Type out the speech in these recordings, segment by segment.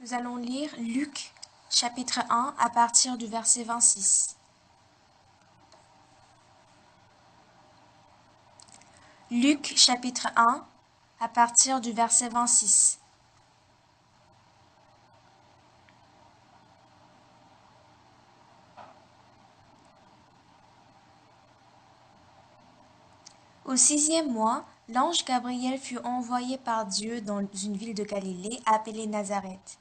Nous allons lire Luc, chapitre 1, à partir du verset 26. Luc, chapitre 1, à partir du verset 26. Au 6e mois, l'ange Gabriel fut envoyé par Dieu dans une ville de Galilée appelée Nazareth,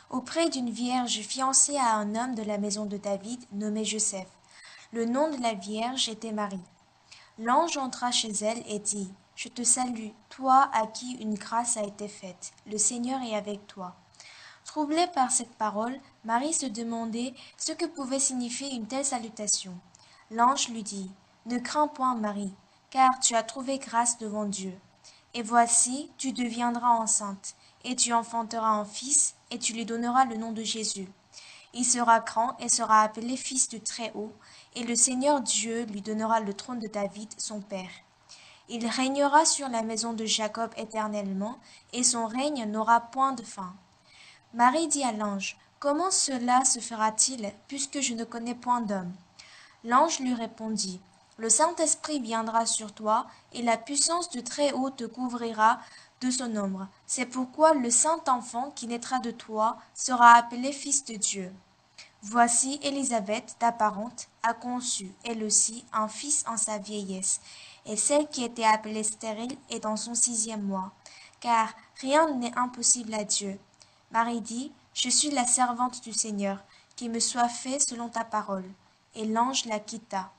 auprès d'une vierge fiancée à un homme de la maison de David nommé Joseph. Le nom de la vierge était Marie. L'ange entra chez elle et dit, « Je te salue, toi à qui une grâce a été faite. Le Seigneur est avec toi. » Troublée par cette parole, Marie se demandait ce que pouvait signifier une telle salutation. L'ange lui dit, « Ne crains point, Marie, car tu as trouvé grâce devant Dieu. Et voici, tu deviendras enceinte, et tu enfanteras un fils, et tu lui donneras le nom de Jésus. Il sera grand et sera appelé fils du Très-Haut, et le Seigneur Dieu lui donnera le trône de David, son père. Il régnera sur la maison de Jacob éternellement, et son règne n'aura point de fin. » Marie dit à l'ange, « Comment cela se fera-t-il, puisque je ne connais point d'homme ?» L'ange lui répondit, « Le Saint-Esprit viendra sur toi, et la puissance du Très-Haut te couvrira de son ombre. C'est pourquoi le Saint-Enfant qui naîtra de toi sera appelé Fils de Dieu. Voici Élisabeth, ta parente, a conçu, elle aussi, un fils en sa vieillesse, et celle qui était appelée stérile est dans son 6e mois, car rien n'est impossible à Dieu. Marie dit, « Je suis la servante du Seigneur, qu'il me soit fait selon ta parole. » Et l'ange la quitta.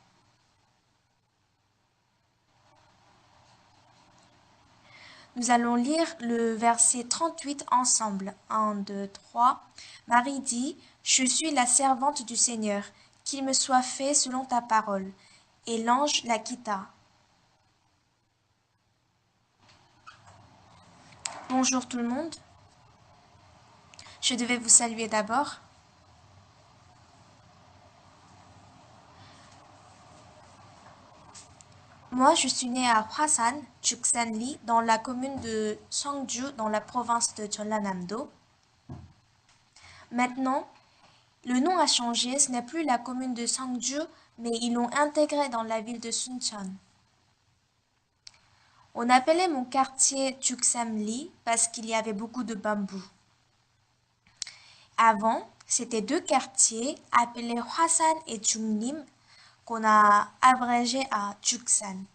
Nous allons lire le verset 38 ensemble. 1, 2, 3. Marie dit, « Je suis la servante du Seigneur, qu'il me soit fait selon ta parole. » Et l'ange la quitta. Bonjour tout le monde. Je devais vous saluer d'abord. Moi, je suis née à Hwasan, Chuksanli, dans la commune de Songju, dans la province de Jeollanam-do. Maintenant, le nom a changé, ce n'est plus la commune de Songju, mais ils l'ont intégré dans la ville de Suncheon. On appelait mon quartier Chuksamli parce qu'il y avait beaucoup de bambous. Avant, c'était 2 quartiers appelés Hwasan et Chungnim qu'on a abrégé à Chuksan.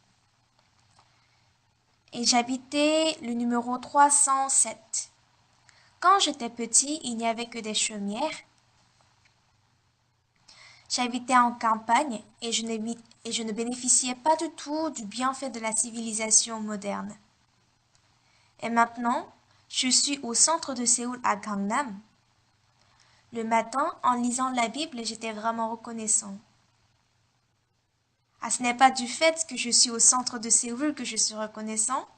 Et j'habitais le numéro 307. Quand j'étais petit, il n'y avait que des chaumières. J'habitais en campagne et je ne bénéficiais pas du tout du bienfait de la civilisation moderne. Et maintenant, je suis au centre de Séoul à Gangnam. Le matin, en lisant la Bible, j'étais vraiment reconnaissant. Ah, ce n'est pas du fait que je suis au centre de Séoul que je suis reconnaissant.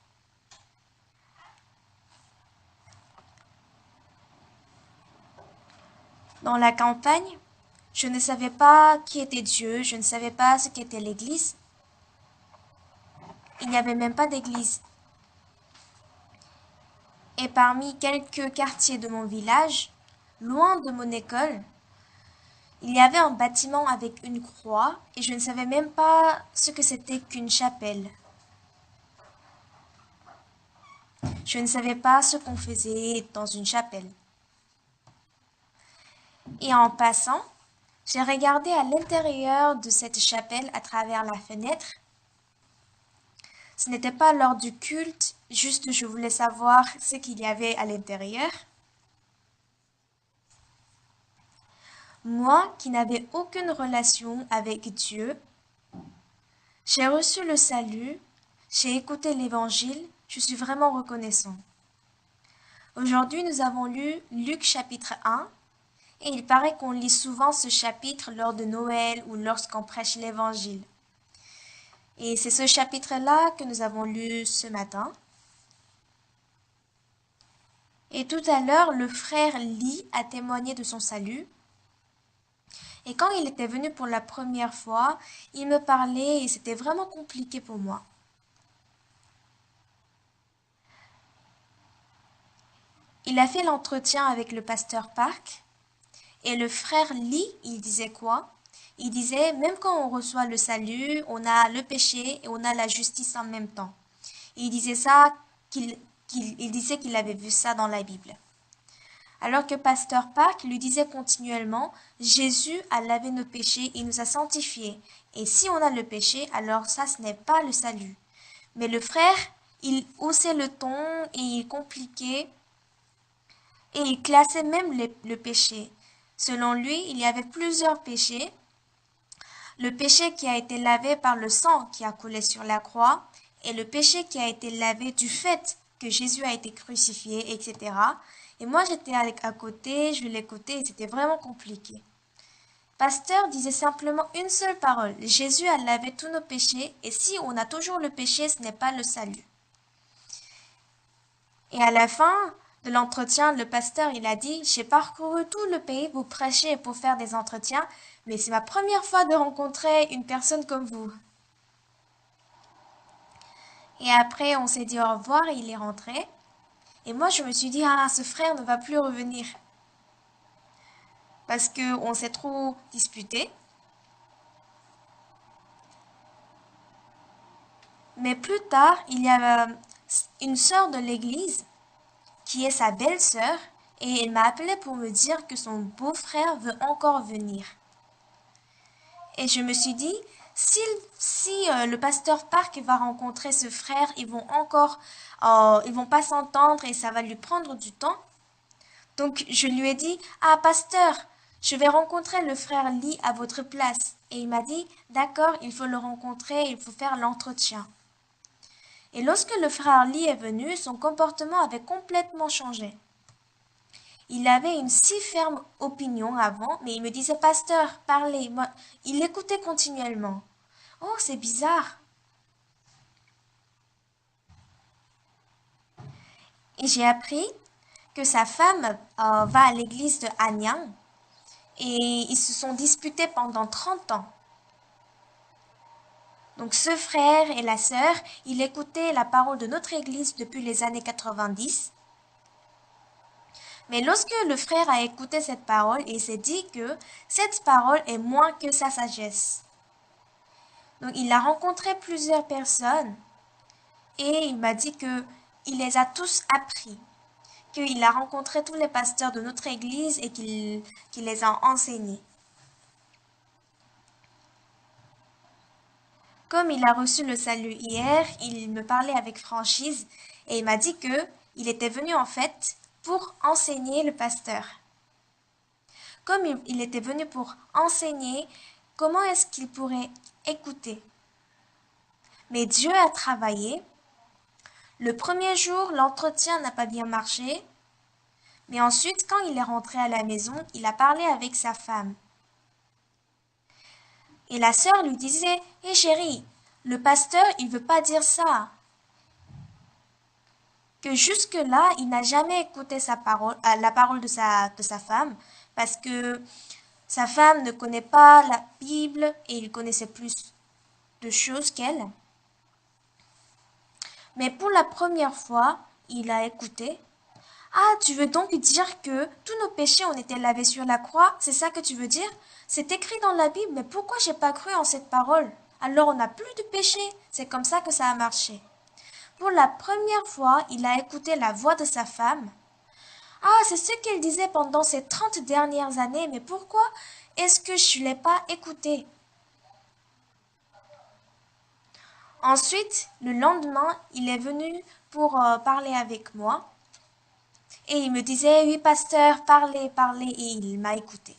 Dans la campagne, je ne savais pas qui était Dieu, je ne savais pas ce qu'était l'église. Il n'y avait même pas d'église. Et parmi quelques quartiers de mon village, loin de mon école, il y avait un bâtiment avec une croix et je ne savais même pas ce que c'était qu'une chapelle. Je ne savais pas ce qu'on faisait dans une chapelle. Et en passant, j'ai regardé à l'intérieur de cette chapelle à travers la fenêtre. Ce n'était pas lors du culte, juste je voulais savoir ce qu'il y avait à l'intérieur. Moi qui n'avais aucune relation avec Dieu, j'ai reçu le salut, j'ai écouté l'évangile, je suis vraiment reconnaissant. Aujourd'hui, nous avons lu Luc chapitre 1 et il paraît qu'on lit souvent ce chapitre lors de Noël ou lorsqu'on prêche l'évangile. Et c'est ce chapitre-là que nous avons lu ce matin. Et tout à l'heure, le frère Lee a témoigné de son salut. Et quand il était venu pour la première fois, il me parlait et c'était vraiment compliqué pour moi. il a fait l'entretien avec le pasteur Park et le frère Lee, il disait quoi? Il disait, même quand on reçoit le salut, on a le péché et on a la justice en même temps. Il disait ça, il disait qu'il avait vu ça dans la Bible. Alors que pasteur Park lui disait continuellement, Jésus a lavé nos péchés et nous a sanctifiés. Et si on a le péché, alors ça, ce n'est pas le salut. Mais le frère, il haussait le ton et il compliquait et il classait même le péché. Selon lui, il y avait plusieurs péchés. Le péché qui a été lavé par le sang qui a coulé sur la croix et le péché qui a été lavé du fait que Jésus a été crucifié, etc. Et moi, j'étais à côté, je l'écoutais et c'était vraiment compliqué. Pasteur disait simplement une seule parole. Jésus a lavé tous nos péchés et si on a toujours le péché, ce n'est pas le salut. Et à la fin de l'entretien, le pasteur, il a dit, j'ai parcouru tout le pays pour prêcher et pour faire des entretiens, mais c'est ma première fois de rencontrer une personne comme vous. Et après, on s'est dit au revoir et il est rentré. Et moi, je me suis dit, ah, ce frère ne va plus revenir. Parce qu'on s'est trop disputé. Mais plus tard, il y a une sœur de l'église qui est sa belle-sœur et elle m'a appelé pour me dire que son beau-frère veut encore venir. Et je me suis dit, si le pasteur Park va rencontrer ce frère, ils vont pas s'entendre et ça va lui prendre du temps. Donc je lui ai dit, ah pasteur, je vais rencontrer le frère Lee à votre place. Et il m'a dit, d'accord, il faut le rencontrer, il faut faire l'entretien. Et lorsque le frère Lee est venu, son comportement avait complètement changé. Il avait une si ferme opinion avant, mais il me disait, pasteur, parlez. Moi, il écoutait continuellement. Oh, c'est bizarre. Et j'ai appris que sa femme va à l'église de Anyang et ils se sont disputés pendant 30 ans. Donc ce frère et la sœur, ils écoutaient la parole de notre église depuis les années 90. Mais lorsque le frère a écouté cette parole, il s'est dit que cette parole est moins que sa sagesse. Donc il a rencontré plusieurs personnes et il m'a dit que il les a tous appris, qu'il a rencontré tous les pasteurs de notre église et qu'il les a enseignés. Comme il a reçu le salut hier, il me parlait avec franchise et il m'a dit que il était venu en fait pour enseigner le pasteur. Comme il était venu pour enseigner, comment est-ce qu'il pourrait écouter? Mais Dieu a travaillé. Le premier jour, l'entretien n'a pas bien marché. Mais ensuite, quand il est rentré à la maison, il a parlé avec sa femme. Et la sœur lui disait, hé chérie, le pasteur, il veut pas dire ça. Que jusque-là, il n'a jamais écouté la parole de sa femme, parce que sa femme ne connaît pas la Bible et il connaissait plus de choses qu'elle. Mais pour la première fois, il a écouté. Ah, tu veux donc dire que tous nos péchés ont été lavés sur la croix? C'est ça que tu veux dire? C'est écrit dans la Bible, mais pourquoi j'ai pas cru en cette parole? Alors on n'a plus de péché. C'est comme ça que ça a marché. Pour la première fois, il a écouté la voix de sa femme. Ah, c'est ce qu'elle disait pendant ces 30 dernières années, mais pourquoi est-ce que je ne l'ai pas écouté? Ensuite, le lendemain, il est venu pour parler avec moi. Et il me disait, oui, pasteur, parlez, parlez, et il m'a écouté.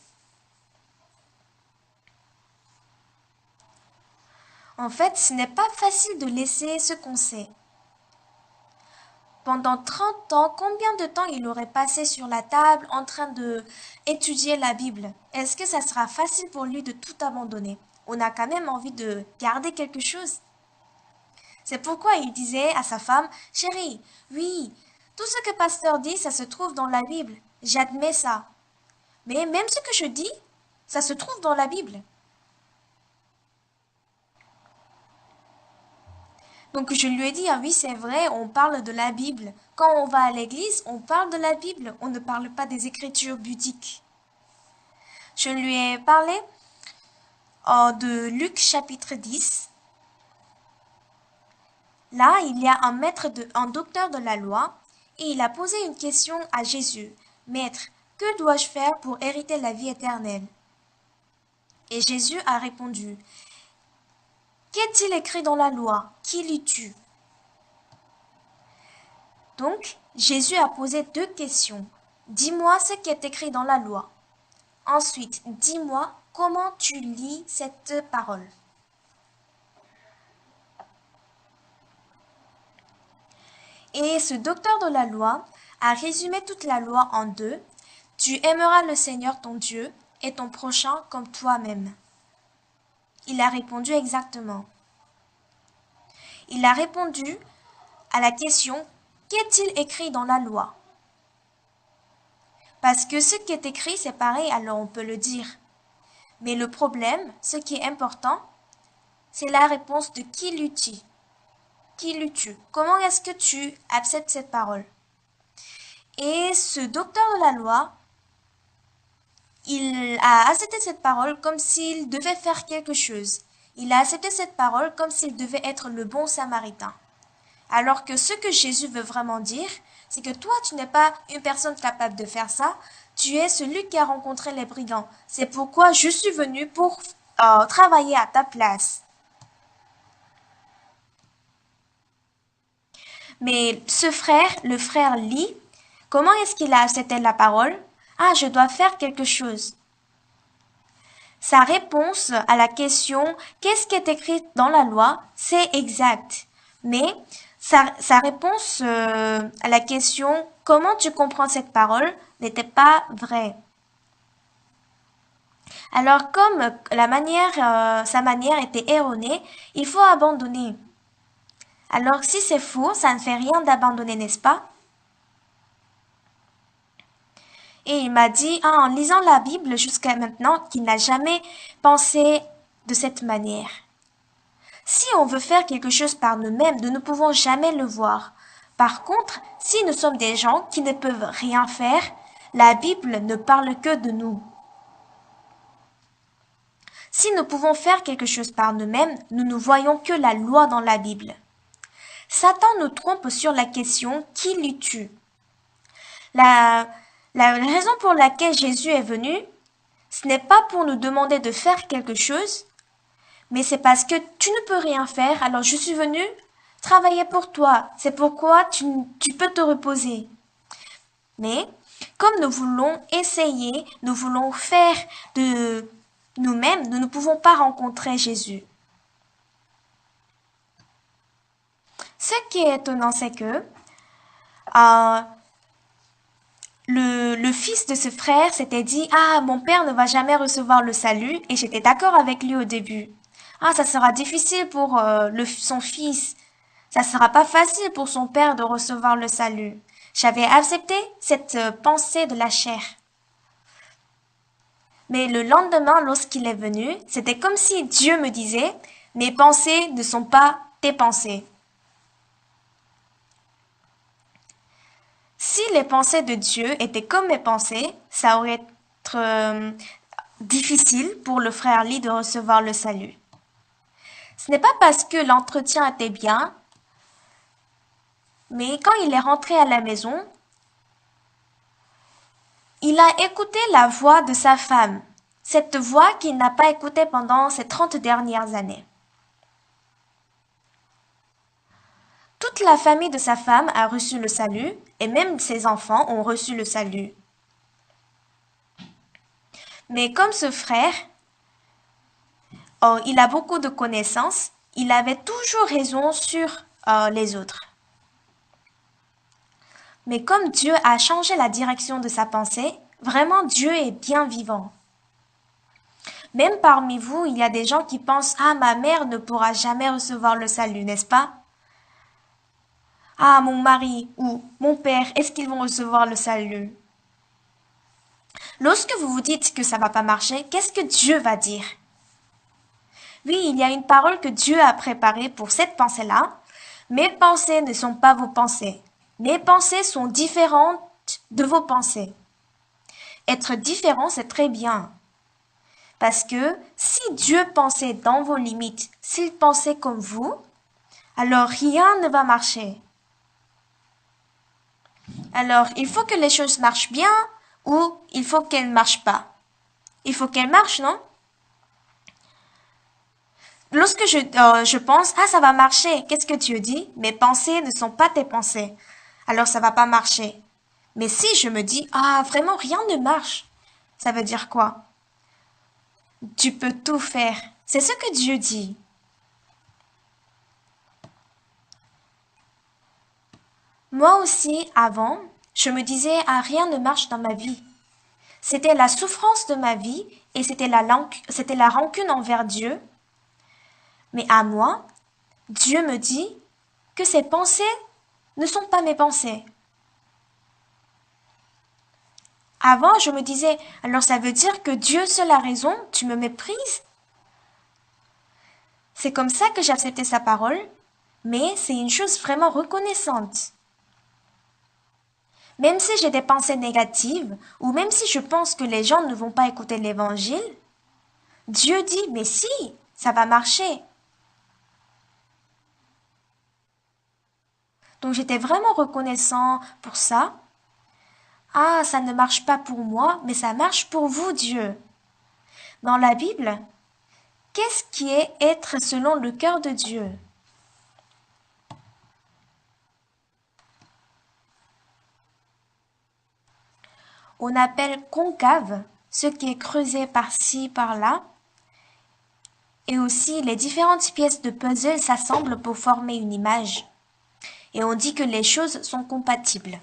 En fait, ce n'est pas facile de laisser ce qu'on sait. Pendant 30 ans, combien de temps il aurait passé sur la table en train de étudier la Bible? Est-ce que ça sera facile pour lui de tout abandonner? On a quand même envie de garder quelque chose. C'est pourquoi il disait à sa femme, chérie, oui, tout ce que pasteur dit, ça se trouve dans la Bible. J'admets ça. Mais même ce que je dis, ça se trouve dans la Bible. Donc je lui ai dit, ah oui, c'est vrai, on parle de la Bible. Quand on va à l'église, on parle de la Bible, on ne parle pas des écritures bouddhiques. Je lui ai parlé de Luc chapitre 10. Là, il y a un docteur de la loi et il a posé une question à Jésus. Maître, que dois-je faire pour hériter la vie éternelle? Et Jésus a répondu, qu'est-il écrit dans la loi? Qui lis-tu? Donc, Jésus a posé deux questions. Dis-moi ce qui est écrit dans la loi. Ensuite, dis-moi comment tu lis cette parole. Et ce docteur de la loi a résumé toute la loi en deux. Tu aimeras le Seigneur ton Dieu et ton prochain comme toi-même. Il a répondu exactement. Il a répondu à la question « Qu'est-il écrit dans la loi ?» Parce que ce qui est écrit, c'est pareil, alors on peut le dire. Mais le problème, ce qui est important, c'est la réponse de qui lis-tu? Qui lis-tu? Comment est-ce que tu acceptes cette parole? Et ce docteur de la loi, il a accepté cette parole comme s'il devait faire quelque chose. Il a accepté cette parole comme s'il devait être le bon samaritain. Alors que ce que Jésus veut vraiment dire, c'est que toi, tu n'es pas une personne capable de faire ça. Tu es celui qui a rencontré les brigands. C'est pourquoi je suis venu pour travailler à ta place. Mais ce frère, le frère Lee, comment est-ce qu'il a accepté la parole? Ah, je dois faire quelque chose. Sa réponse à la question « Qu'est-ce qui est écrit dans la loi ?» c'est exact. Mais sa réponse à la question « Comment tu comprends cette parole ?» n'était pas vraie. Alors comme sa manière était erronée, il faut abandonner. Alors si c'est faux, ça ne fait rien d'abandonner, n'est-ce pas? Et il m'a dit, en lisant la Bible jusqu'à maintenant, qu'il n'a jamais pensé de cette manière. Si on veut faire quelque chose par nous-mêmes, nous ne pouvons jamais le voir. Par contre, si nous sommes des gens qui ne peuvent rien faire, la Bible ne parle que de nous. Si nous pouvons faire quelque chose par nous-mêmes, nous ne voyons que la loi dans la Bible. Satan nous trompe sur la question « Qui lis-tu » La raison pour laquelle Jésus est venu, ce n'est pas pour nous demander de faire quelque chose, mais c'est parce que tu ne peux rien faire, alors je suis venu travailler pour toi. C'est pourquoi tu peux te reposer. Mais comme nous voulons essayer, nous voulons faire de nous-mêmes, nous ne pouvons pas rencontrer Jésus. Ce qui est étonnant, c'est que le fils de ce frère s'était dit « Ah, mon père ne va jamais recevoir le salut » et j'étais d'accord avec lui au début. « Ah, ça sera difficile pour son fils. Ça sera pas facile pour son père de recevoir le salut. » J'avais accepté cette pensée de la chair. Mais le lendemain, lorsqu'il est venu, c'était comme si Dieu me disait « Mes pensées ne sont pas tes pensées. » Si les pensées de Dieu étaient comme mes pensées, ça aurait été difficile pour le frère Lee de recevoir le salut. Ce n'est pas parce que l'entretien était bien, mais quand il est rentré à la maison, il a écouté la voix de sa femme, cette voix qu'il n'a pas écoutée pendant ces 30 dernières années. Toute la famille de sa femme a reçu le salut et même ses enfants ont reçu le salut. Mais comme ce frère, il a beaucoup de connaissances, il avait toujours raison sur les autres. Mais comme Dieu a changé la direction de sa pensée, vraiment Dieu est bien vivant. Même parmi vous, il y a des gens qui pensent « Ah, ma mère ne pourra jamais recevoir le salut, n'est-ce pas ?» Ah, mon mari ou mon père, est-ce qu'ils vont recevoir le salut? Lorsque vous vous dites que ça va pas marcher, qu'est-ce que Dieu va dire? Oui, il y a une parole que Dieu a préparée pour cette pensée-là, Mes pensées ne sont pas vos pensées. Mes pensées sont différentes de vos pensées. Être différent, c'est très bien. Parce que si Dieu pensait dans vos limites, s'il pensait comme vous, alors rien ne va marcher. Alors, il faut que les choses marchent bien ou il faut qu'elles ne marchent pas. Il faut qu'elles marchent, non? Lorsque je pense, ah, ça va marcher, qu'est-ce que Dieu dit? Mes pensées ne sont pas tes pensées. Alors, ça va pas marcher. Mais si je me dis, ah, vraiment, rien ne marche, ça veut dire quoi? Tu peux tout faire. C'est ce que Dieu dit. Moi aussi, avant, je me disais, ah, rien ne marche dans ma vie. C'était la souffrance de ma vie et c'était la rancune envers Dieu. Mais à moi, Dieu me dit que ces pensées ne sont pas mes pensées. Avant, je me disais, alors ça veut dire que Dieu seul a raison, tu me méprises? C'est comme ça que j'ai accepté sa parole, mais c'est une chose vraiment reconnaissante. Même si j'ai des pensées négatives, ou même si je pense que les gens ne vont pas écouter l'évangile, Dieu dit, mais si, ça va marcher. Donc j'étais vraiment reconnaissant pour ça. Ah, ça ne marche pas pour moi, mais ça marche pour vous, Dieu. Dans la Bible, qu'est-ce qui est être selon le cœur de Dieu? On appelle concave ce qui est creusé par-ci, par-là. Et aussi, les différentes pièces de puzzle s'assemblent pour former une image. Et on dit que les choses sont compatibles.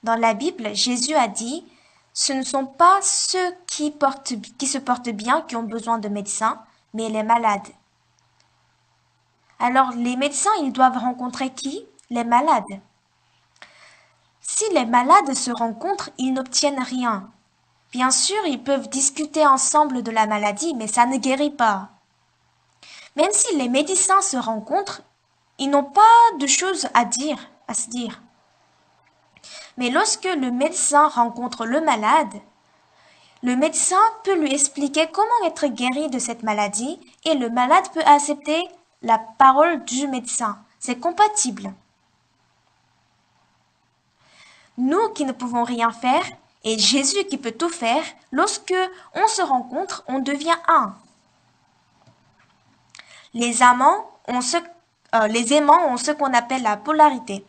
Dans la Bible, Jésus a dit, ce ne sont pas ceux qui se portent bien qui ont besoin de médecins, mais les malades. Alors, les médecins, ils doivent rencontrer qui? Les malades. Si les malades se rencontrent, ils n'obtiennent rien. Bien sûr, ils peuvent discuter ensemble de la maladie, mais ça ne guérit pas. Même si les médecins se rencontrent, ils n'ont pas de choses à se dire. Mais lorsque le médecin rencontre le malade, le médecin peut lui expliquer comment être guéri de cette maladie et le malade peut accepter la parole du médecin. C'est compatible. Nous qui ne pouvons rien faire et Jésus qui peut tout faire, lorsque on se rencontre, on devient un. Les aimants ont ce qu'on appelle la polarité.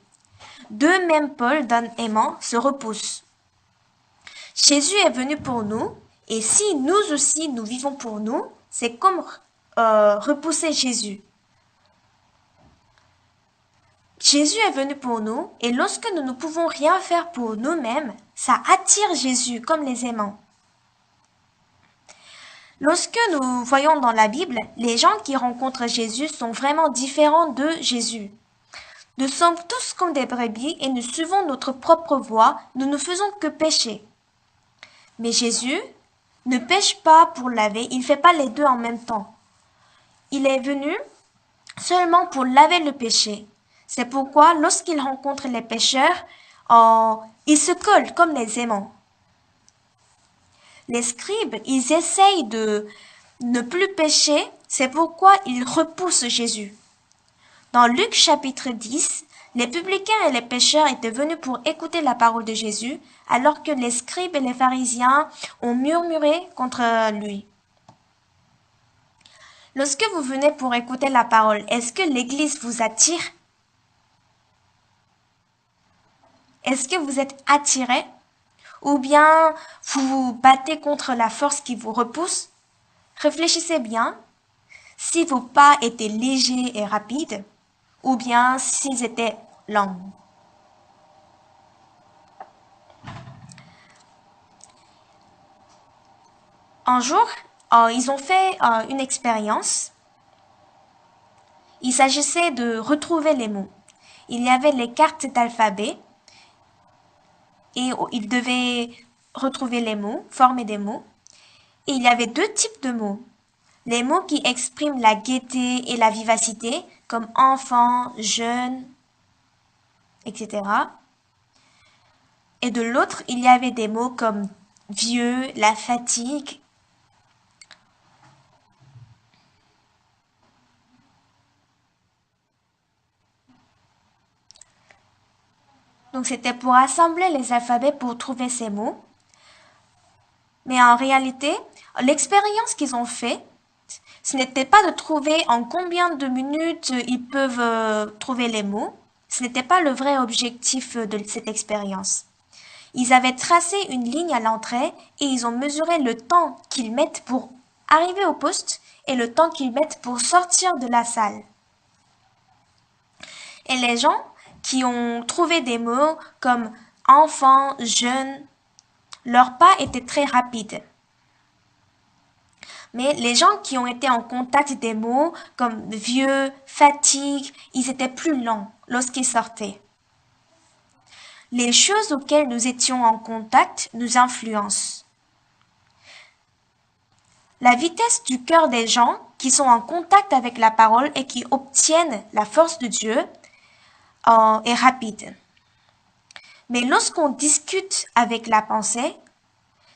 Deux mêmes pôles d'un aimant se repoussent. Jésus est venu pour nous, et si nous aussi nous vivons pour nous, c'est comme repousser Jésus. Jésus est venu pour nous, et lorsque nous ne pouvons rien faire pour nous-mêmes, ça attire Jésus comme les aimants. Lorsque nous voyons dans la Bible, les gens qui rencontrent Jésus sont vraiment différents de Jésus. Nous sommes tous comme des brebis et nous suivons notre propre voie, nous ne faisons que pécher. Mais Jésus ne pêche pas pour laver, il ne fait pas les deux en même temps. Il est venu seulement pour laver le péché. C'est pourquoi lorsqu'il rencontre les pécheurs, il se colle comme les aimants. Les scribes, ils essayent de ne plus pécher, c'est pourquoi ils repoussent Jésus. Dans Luc chapitre 10, les publicains et les pécheurs étaient venus pour écouter la parole de Jésus, alors que les scribes et les pharisiens ont murmuré contre lui. Lorsque vous venez pour écouter la parole, est-ce que l'Église vous attire? Est-ce que vous êtes attiré? Ou bien vous vous battez contre la force qui vous repousse? Réfléchissez bien. Si vos pas étaient légers et rapides, ou bien s'ils étaient lents. Un jour, ils ont fait une expérience. Il s'agissait de retrouver les mots. Il y avait les cartes d'alphabet et ils devaient retrouver les mots, former des mots. Et il y avait deux types de mots. Les mots qui expriment la gaieté et la vivacité, comme enfant, jeune, etc. Et de l'autre, il y avait des mots comme vieux, la fatigue. Donc c'était pour assembler les alphabets pour trouver ces mots. Mais en réalité, l'expérience qu'ils ont fait, ce n'était pas de trouver en combien de minutes ils peuvent trouver les mots. Ce n'était pas le vrai objectif de cette expérience. Ils avaient tracé une ligne à l'entrée et ils ont mesuré le temps qu'ils mettent pour arriver au poste et le temps qu'ils mettent pour sortir de la salle. Et les gens qui ont trouvé des mots comme enfant, jeune, leur pas était très rapide. Mais les gens qui ont été en contact des mots comme vieux, fatigue, ils étaient plus lents lorsqu'ils sortaient. Les choses auxquelles nous étions en contact nous influencent. La vitesse du cœur des gens qui sont en contact avec la parole et qui obtiennent la force de Dieu est rapide. Mais lorsqu'on discute avec la pensée,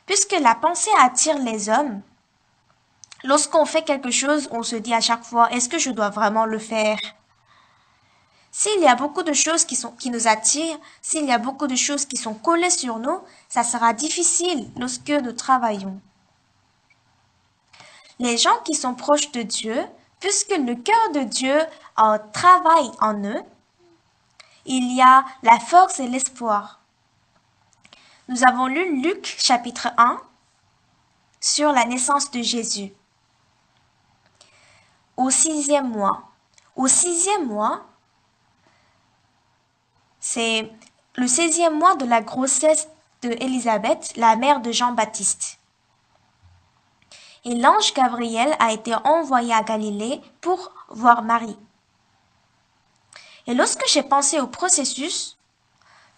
puisque la pensée attire les hommes, lorsqu'on fait quelque chose, on se dit à chaque fois, est-ce que je dois vraiment le faire? S'il y a beaucoup de choses qui nous attirent, s'il y a beaucoup de choses qui sont collées sur nous, ça sera difficile lorsque nous travaillons. Les gens qui sont proches de Dieu, puisque le cœur de Dieu travaille en eux, il y a la force et l'espoir. Nous avons lu Luc chapitre 1 sur la naissance de Jésus. Au 6e mois. Au 6e mois, c'est le 16e mois de la grossesse de Élisabeth, la mère de Jean-Baptiste. Et l'ange Gabriel a été envoyé à Galilée pour voir Marie. Et lorsque j'ai pensé au processus,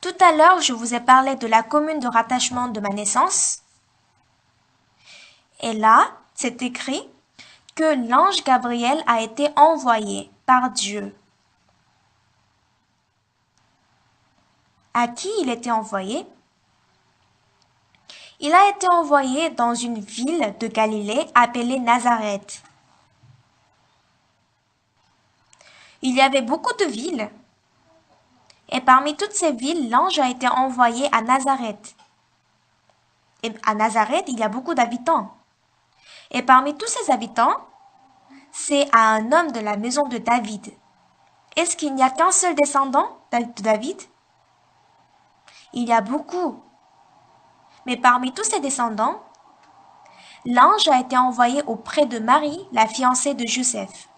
tout à l'heure je vous ai parlé de la commune de rattachement de ma naissance. Et là, c'est écrit que l'ange Gabriel a été envoyé par Dieu. À qui il était envoyé? Il a été envoyé dans une ville de Galilée appelée Nazareth. Il y avait beaucoup de villes. Et parmi toutes ces villes, l'ange a été envoyé à Nazareth. Et à Nazareth, il y a beaucoup d'habitants. Et parmi tous ces habitants, c'est à un homme de la maison de David. Est-ce qu'il n'y a qu'un seul descendant de David? Il y a beaucoup. Mais parmi tous ces descendants, l'ange a été envoyé auprès de Marie, la fiancée de Joseph.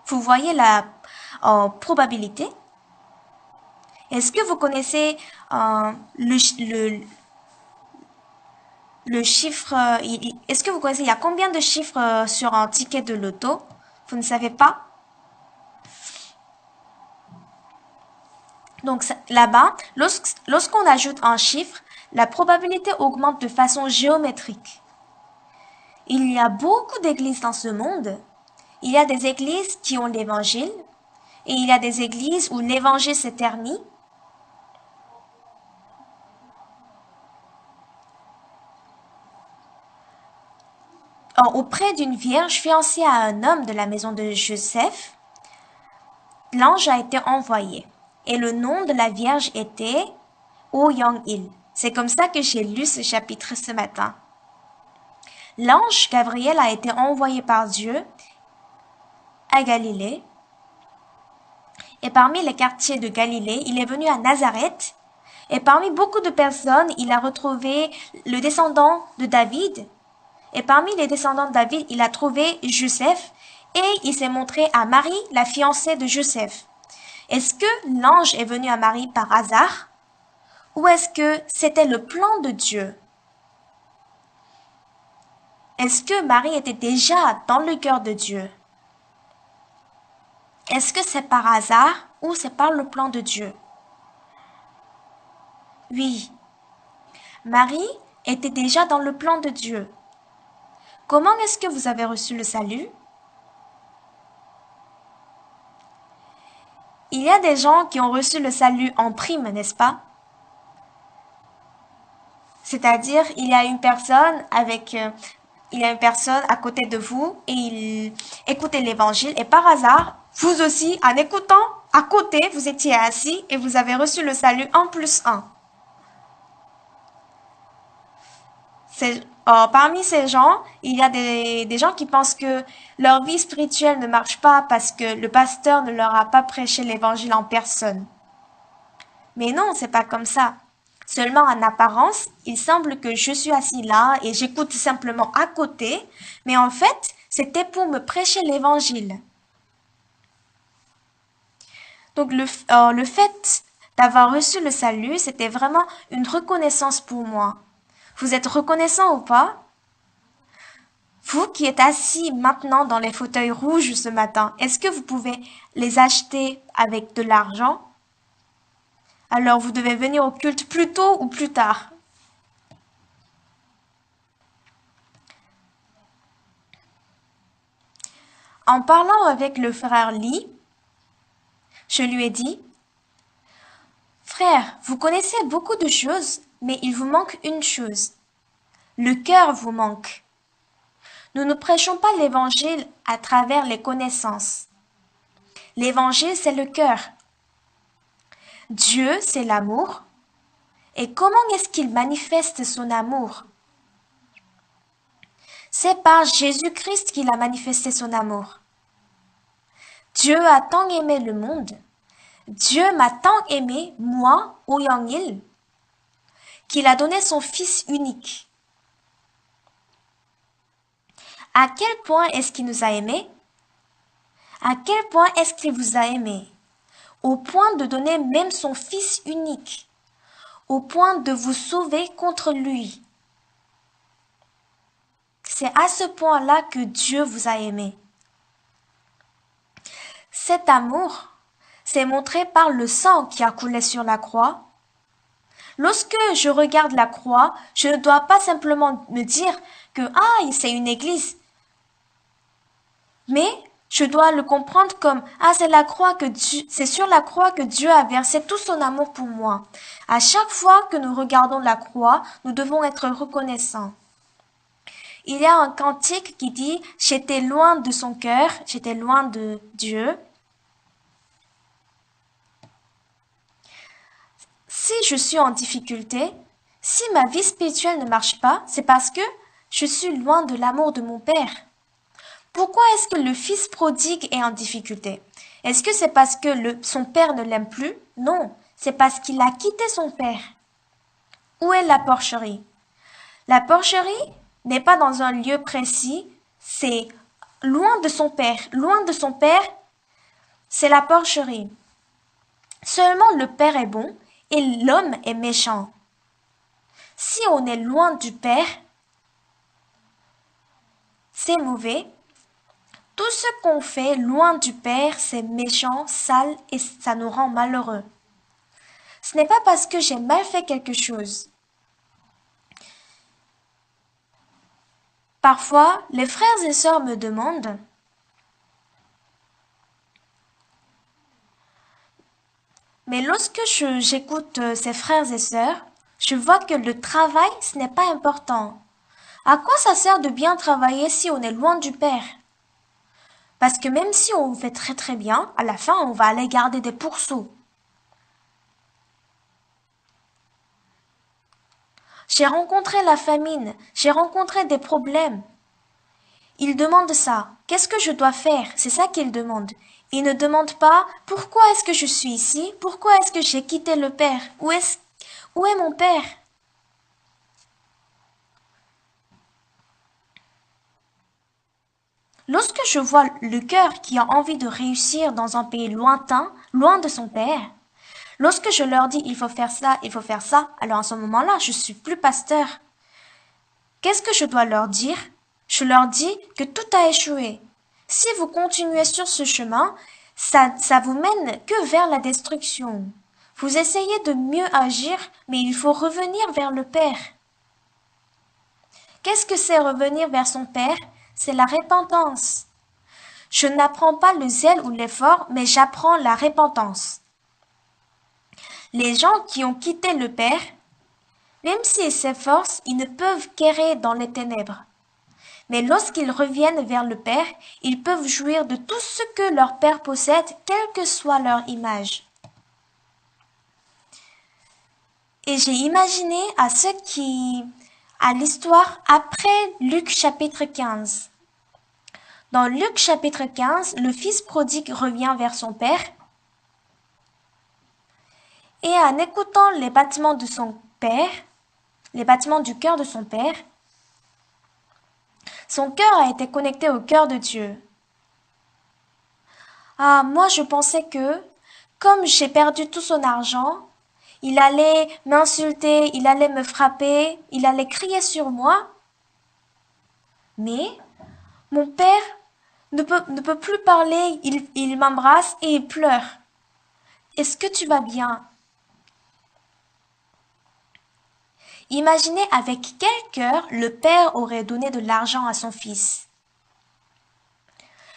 Vous voyez la probabilité? Est-ce que vous connaissez le chiffre? Est-ce que vous connaissez, il y a combien de chiffres sur un ticket de loto? Vous ne savez pas? Donc là-bas, lorsqu'on ajoute un chiffre, la probabilité augmente de façon géométrique. Il y a beaucoup d'églises dans ce monde. Il y a des églises qui ont l'évangile et il y a des églises où l'évangile s'est terni. Auprès d'une vierge fiancée à un homme de la maison de Joseph, l'ange a été envoyé. Et le nom de la vierge était Oh Young-il. C'est comme ça que j'ai lu ce chapitre ce matin. L'ange Gabriel a été envoyé par Dieu à Galilée. Et parmi les quartiers de Galilée, il est venu à Nazareth. Et parmi beaucoup de personnes, il a retrouvé le descendant de David. Et parmi les descendants de David, il a trouvé Joseph. Et il s'est montré à Marie, la fiancée de Joseph. Est-ce que l'ange est venu à Marie par hasard? Ou est-ce que c'était le plan de Dieu? Est-ce que Marie était déjà dans le cœur de Dieu? Est-ce que c'est par hasard ou c'est par le plan de Dieu? Oui, Marie était déjà dans le plan de Dieu. Comment est-ce que vous avez reçu le salut? il y a des gens qui ont reçu le salut en prime, n'est-ce pas? C'est-à-dire, il y a une personne à côté de vous et il écoutait l'évangile et par hasard, vous aussi, en écoutant, à côté, vous étiez assis et vous avez reçu le salut en plus un. Parmi ces gens, il y a des gens qui pensent que leur vie spirituelle ne marche pas parce que le pasteur ne leur a pas prêché l'évangile en personne. Mais non, c'est pas comme ça. Seulement en apparence, il semble que je suis assis là et j'écoute simplement à côté, mais en fait, c'était pour me prêcher l'évangile. Donc le fait d'avoir reçu le salut, c'était vraiment une reconnaissance pour moi. Vous êtes reconnaissant ou pas? Vous qui êtes assis maintenant dans les fauteuils rouges ce matin, est-ce que vous pouvez les acheter avec de l'argent? Alors vous devez venir au culte plus tôt ou plus tard. En parlant avec le frère Lee, je lui ai dit, frère, vous connaissez beaucoup de choses, mais il vous manque une chose. Le cœur vous manque. Nous ne prêchons pas l'évangile à travers les connaissances. L'évangile, c'est le cœur. Dieu, c'est l'amour. Et comment est-ce qu'il manifeste son amour? C'est par Jésus-Christ qu'il a manifesté son amour. Dieu a tant aimé le monde. Dieu m'a tant aimé, moi, Oyang-il, qu'il a donné son Fils unique. À quel point est-ce qu'il nous a aimés? À quel point est-ce qu'il vous a aimé? Au point de donner même son Fils unique, au point de vous sauver contre lui. C'est à ce point-là que Dieu vous a aimé. Cet amour s'est montré par le sang qui a coulé sur la croix. Lorsque je regarde la croix, je ne dois pas simplement me dire que c'est une église. Mais je dois le comprendre comme c'est sur la croix que Dieu a versé tout son amour pour moi. À chaque fois que nous regardons la croix, nous devons être reconnaissants. Il y a un cantique qui dit « J'étais loin de son cœur, j'étais loin de Dieu. » Si je suis en difficulté, si ma vie spirituelle ne marche pas, c'est parce que je suis loin de l'amour de mon Père. Pourquoi est-ce que le fils prodigue est en difficulté? Est-ce que c'est parce que son père ne l'aime plus? Non, c'est parce qu'il a quitté son père. Où est la porcherie? La porcherie n'est pas dans un lieu précis, c'est loin de son père. Loin de son père, c'est la porcherie. Seulement le père est bon et l'homme est méchant. Si on est loin du père, c'est mauvais. Tout ce qu'on fait loin du Père, c'est méchant, sale et ça nous rend malheureux. Ce n'est pas parce que j'ai mal fait quelque chose. Parfois, les frères et sœurs me demandent, mais lorsque j'écoute ces frères et sœurs, je vois que le travail, ce n'est pas important. À quoi ça sert de bien travailler si on est loin du Père? Parce que même si on fait très très bien, à la fin, on va aller garder des pourceaux. J'ai rencontré la famine, j'ai rencontré des problèmes. Ils demandent ça. Qu'est-ce que je dois faire? C'est ça qu'ils demandent. Ils ne demandent pas pourquoi est-ce que je suis ici? Pourquoi est-ce que j'ai quitté le Père? Où est mon Père? Lorsque je vois le cœur qui a envie de réussir dans un pays lointain, loin de son Père, lorsque je leur dis il faut faire ça, alors à ce moment-là, je suis plus pasteur. Qu'est-ce que je dois leur dire? Je leur dis que tout a échoué. Si vous continuez sur ce chemin, ça vous mène que vers la destruction. Vous essayez de mieux agir, mais il faut revenir vers le Père. Qu'est-ce que c'est revenir vers son Père? C'est la repentance. Je n'apprends pas le zèle ou l'effort, mais j'apprends la repentance. Les gens qui ont quitté le Père, même s'ils s'efforcent, ils ne peuvent qu'errer dans les ténèbres. Mais lorsqu'ils reviennent vers le Père, ils peuvent jouir de tout ce que leur Père possède, quelle que soit leur image. Et j'ai imaginé à l'histoire après Luc chapitre 15. Dans Luc chapitre 15, le fils prodigue revient vers son père et en écoutant les battements de son père, les battements du cœur de son père, son cœur a été connecté au cœur de Dieu. Ah, moi je pensais que, comme j'ai perdu tout son argent, il allait m'insulter, il allait me frapper, il allait crier sur moi. Mais mon père ne peut plus parler, il m'embrasse et il pleure. Est-ce que tu vas bien? Imaginez avec quel cœur le père aurait donné de l'argent à son fils.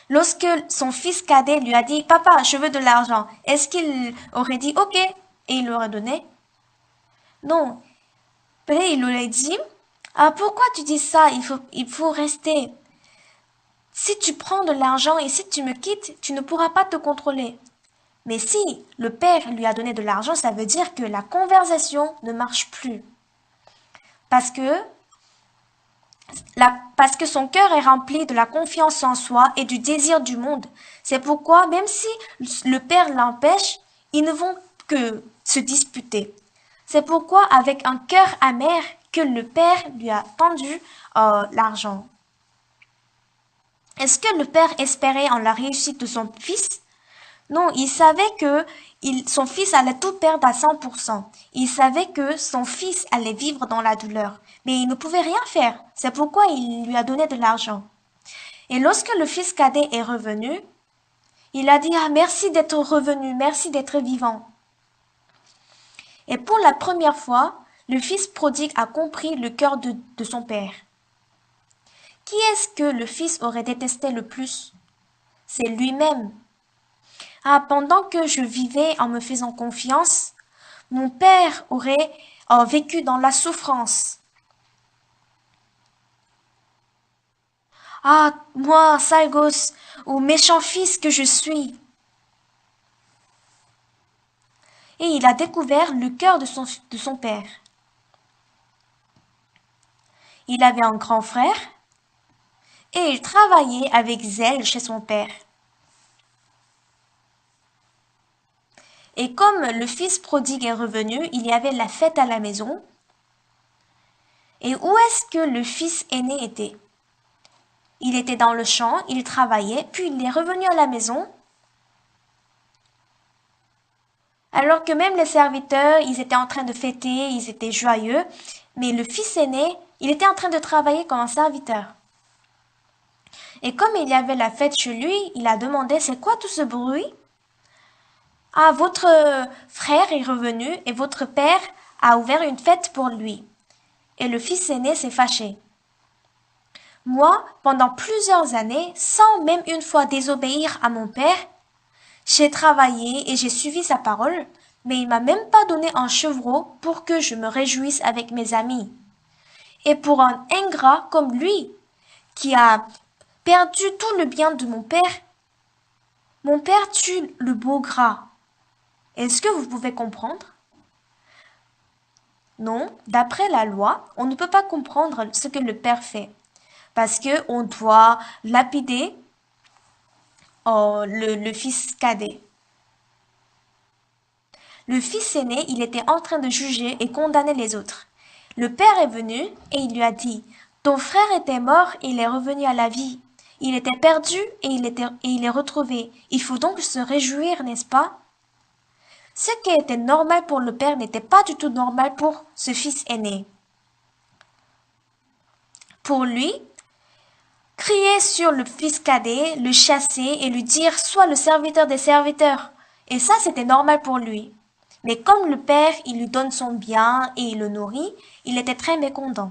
Lorsque son fils cadet lui a dit « Papa, je veux de l'argent », est-ce qu'il aurait dit « Ok » et il l'aurait donné? Non. Peut-être il aurait dit « Ah, pourquoi tu dis ça? Il faut rester. Si tu prends de l'argent et si tu me quittes, tu ne pourras pas te contrôler. » Mais si le père lui a donné de l'argent, ça veut dire que la conversation ne marche plus. Parce que son cœur est rempli de la confiance en soi et du désir du monde. C'est pourquoi, même si le père l'empêche, ils ne vont que se disputer. C'est pourquoi, avec un cœur amer, que le père lui a tendu l'argent. Est-ce que le père espérait en la réussite de son fils? Non, il savait que son fils allait tout perdre à 100%. Il savait que son fils allait vivre dans la douleur. Mais il ne pouvait rien faire. C'est pourquoi il lui a donné de l'argent. Et lorsque le fils cadet est revenu, il a dit « Ah, merci d'être revenu, merci d'être vivant. » Et pour la première fois, le fils prodigue a compris le cœur de son père. Qui est-ce que le fils aurait détesté le plus? C'est lui-même. Ah, pendant que je vivais en me faisant confiance, mon père aurait vécu dans la souffrance. Ah, moi, sale gosse, ou méchant fils que je suis. Et il a découvert le cœur de son père. Il avait un grand frère et il travaillait avec zèle chez son père. Et comme le fils prodigue est revenu, il y avait la fête à la maison. Et où est-ce que le fils aîné était? Il était dans le champ, il travaillait, puis il est revenu à la maison. Alors que même les serviteurs, ils étaient en train de fêter, ils étaient joyeux. Mais le fils aîné, il était en train de travailler comme un serviteur. Et comme il y avait la fête chez lui, il a demandé « C'est quoi tout ce bruit ?» Ah, votre frère est revenu et votre père a ouvert une fête pour lui. Et le fils aîné s'est fâché. Moi, pendant plusieurs années, sans même une fois désobéir à mon père, j'ai travaillé et j'ai suivi sa parole, mais il m'a même pas donné un chevreau pour que je me réjouisse avec mes amis. Et pour un ingrat comme lui, qui a perdu tout le bien de mon père tue le beau gras. Est-ce que vous pouvez comprendre? Non, d'après la loi, on ne peut pas comprendre ce que le père fait. Parce que on doit lapider le fils cadet. Le fils aîné, il était en train de juger et condamner les autres. Le père est venu et il lui a dit, « Ton frère était mort et il est revenu à la vie. Il était perdu et il est retrouvé. Il faut donc se réjouir, n'est-ce pas ?» Ce qui était normal pour le père n'était pas du tout normal pour ce fils aîné. Pour lui, crier sur le fils cadet, le chasser et lui dire « Sois le serviteur des serviteurs ». Et ça, c'était normal pour lui. Mais comme le père, il lui donne son bien et il le nourrit, il était très mécontent.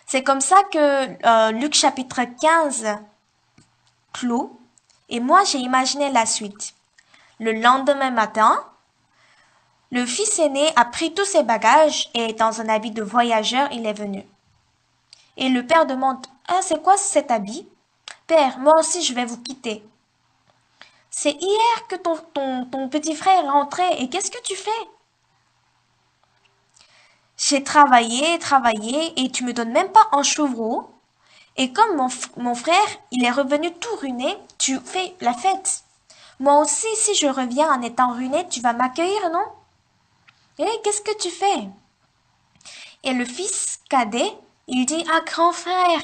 C'est comme ça que Luc chapitre 15 clôt. Et moi, j'ai imaginé la suite. Le lendemain matin, le fils aîné a pris tous ses bagages et dans un habit de voyageur, il est venu. Et le père demande, « Ah, c'est quoi cet habit? Père, moi aussi je vais vous quitter. C'est hier que ton petit frère est rentré et qu'est-ce que tu fais? J'ai travaillé et tu me donnes même pas un chevreau. Et comme mon frère, il est revenu tout ruiné, tu fais la fête. Moi aussi, si je reviens en étant ruiné, tu vas m'accueillir, non? Eh, qu'est-ce que tu fais? Et le fils cadet, il dit, ah, grand frère,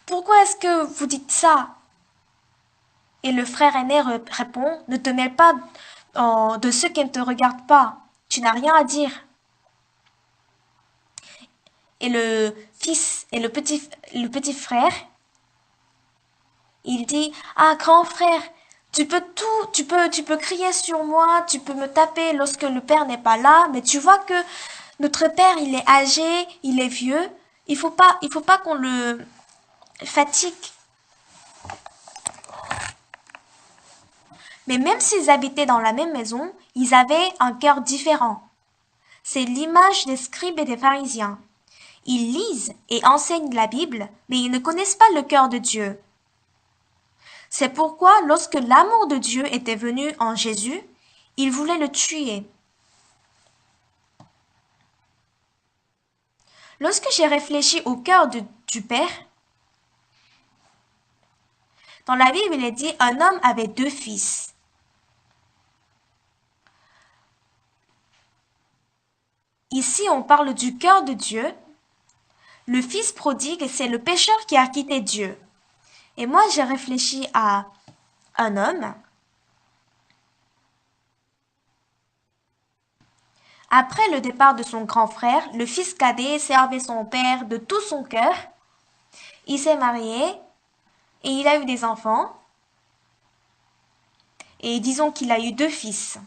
pourquoi est-ce que vous dites ça? Et le frère aîné répond, ne te mêle pas de ceux qui ne te regardent pas. Tu n'as rien à dire. Et le fils et le petit frère, il dit, ah, grand frère, tu peux crier sur moi, tu peux me taper lorsque le père n'est pas là, mais tu vois que notre père, il est âgé, il est vieux, il faut pas qu'on le fatigue. Mais même s'ils habitaient dans la même maison, ils avaient un cœur différent. C'est l'image des scribes et des pharisiens. Ils lisent et enseignent la Bible, mais ils ne connaissent pas le cœur de Dieu. C'est pourquoi, lorsque l'amour de Dieu était venu en Jésus, ils voulaient le tuer. Lorsque j'ai réfléchi au cœur du Père, dans la Bible, il est dit, un homme avait 2 fils. Ici, on parle du cœur de Dieu. Le fils prodigue, c'est le pécheur qui a quitté Dieu. Et moi, j'ai réfléchi à un homme. Après le départ de son grand frère, le fils cadet servait son père de tout son cœur. Il s'est marié et il a eu des enfants. Et disons qu'il a eu 2 fils.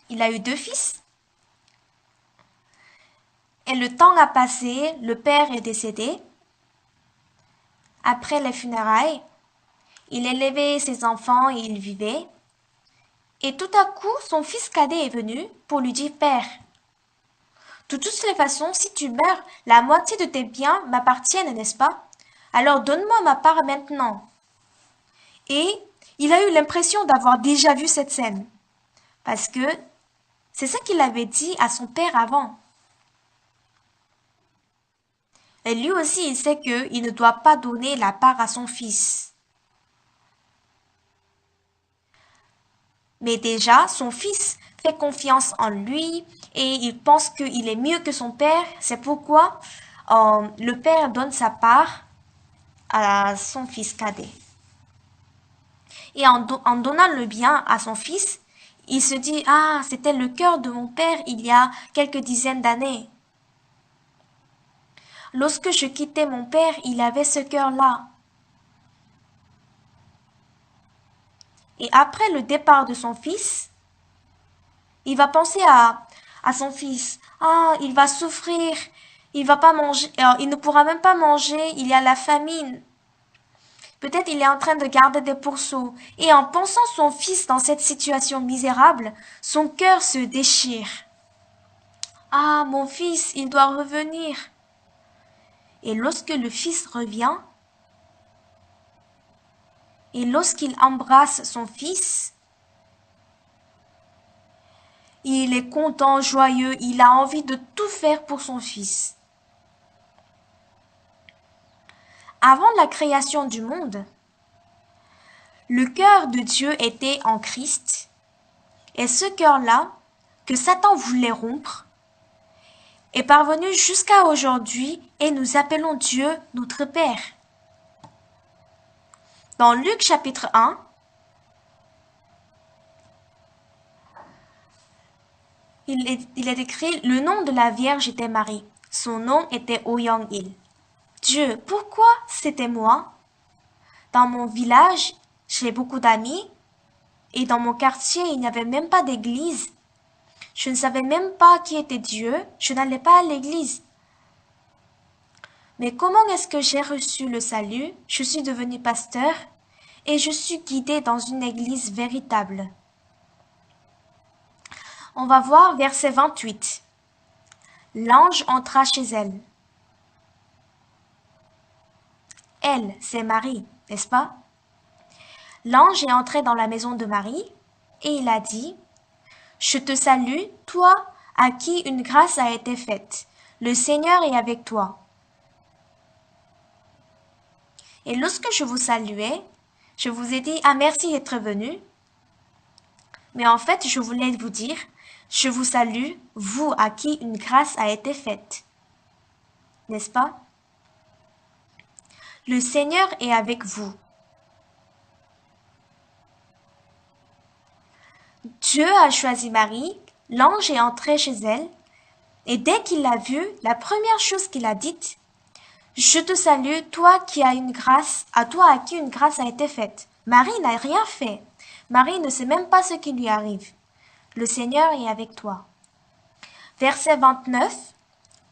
Il a eu 2 fils. Et le temps a passé, le père est décédé. Après les funérailles, il élevait ses enfants et il vivait. Et tout à coup, son fils cadet est venu pour lui dire, Père, de toutes les façons, si tu meurs, la moitié de tes biens m'appartiennent, n'est-ce pas? Alors donne-moi ma part maintenant. Et il a eu l'impression d'avoir déjà vu cette scène. Parce que c'est ça qu'il avait dit à son père avant. Et lui aussi, il sait qu'il ne doit pas donner la part à son fils. Mais déjà, son fils fait confiance en lui et il pense qu'il est mieux que son père. C'est pourquoi le père donne sa part à son fils cadet. Et en donnant le bien à son fils, il se dit, ah, c'était le cœur de mon père il y a quelques dizaines d'années. Lorsque je quittais mon père, il avait ce cœur-là. Et après le départ de son fils, il va penser à son fils. Ah, il va souffrir, il va pas manger, il ne pourra même pas manger, il y a la famine. Peut-être il est en train de garder des pourceaux. Et en pensant son fils dans cette situation misérable, son cœur se déchire. Ah, mon fils, il doit revenir. Et lorsque le fils revient, et lorsqu'il embrasse son fils, il est content, joyeux, il a envie de tout faire pour son fils. Avant la création du monde, le cœur de Dieu était en Christ, et ce cœur-là, que Satan voulait rompre, est parvenu jusqu'à aujourd'hui et nous appelons Dieu notre Père. Dans Luc chapitre 1, il est écrit « Le nom de la Vierge était Marie. Son nom était Oyang-il. » Dieu, pourquoi c'était moi? Dans mon village, j'ai beaucoup d'amis et dans mon quartier, il n'y avait même pas d'église. Je ne savais même pas qui était Dieu, je n'allais pas à l'église. Mais comment est-ce que j'ai reçu le salut? Je suis devenu pasteur et je suis guidé dans une église véritable. On va voir verset 28. L'ange entra chez elle. Elle, c'est Marie, n'est-ce pas? L'ange est entré dans la maison de Marie et il a dit, « Je te salue, toi à qui une grâce a été faite. Le Seigneur est avec toi. » Et lorsque je vous saluais, je vous ai dit, « Ah, merci d'être venu. » Mais en fait, je voulais vous dire, « Je vous salue, vous à qui une grâce a été faite. » N'est-ce pas? Le Seigneur est avec vous. Dieu a choisi Marie, l'ange est entré chez elle, et dès qu'il l'a vue, la première chose qu'il a dite, « Je te salue, toi qui as une grâce, à toi à qui une grâce a été faite. » Marie n'a rien fait. Marie ne sait même pas ce qui lui arrive. Le Seigneur est avec toi. Verset 29.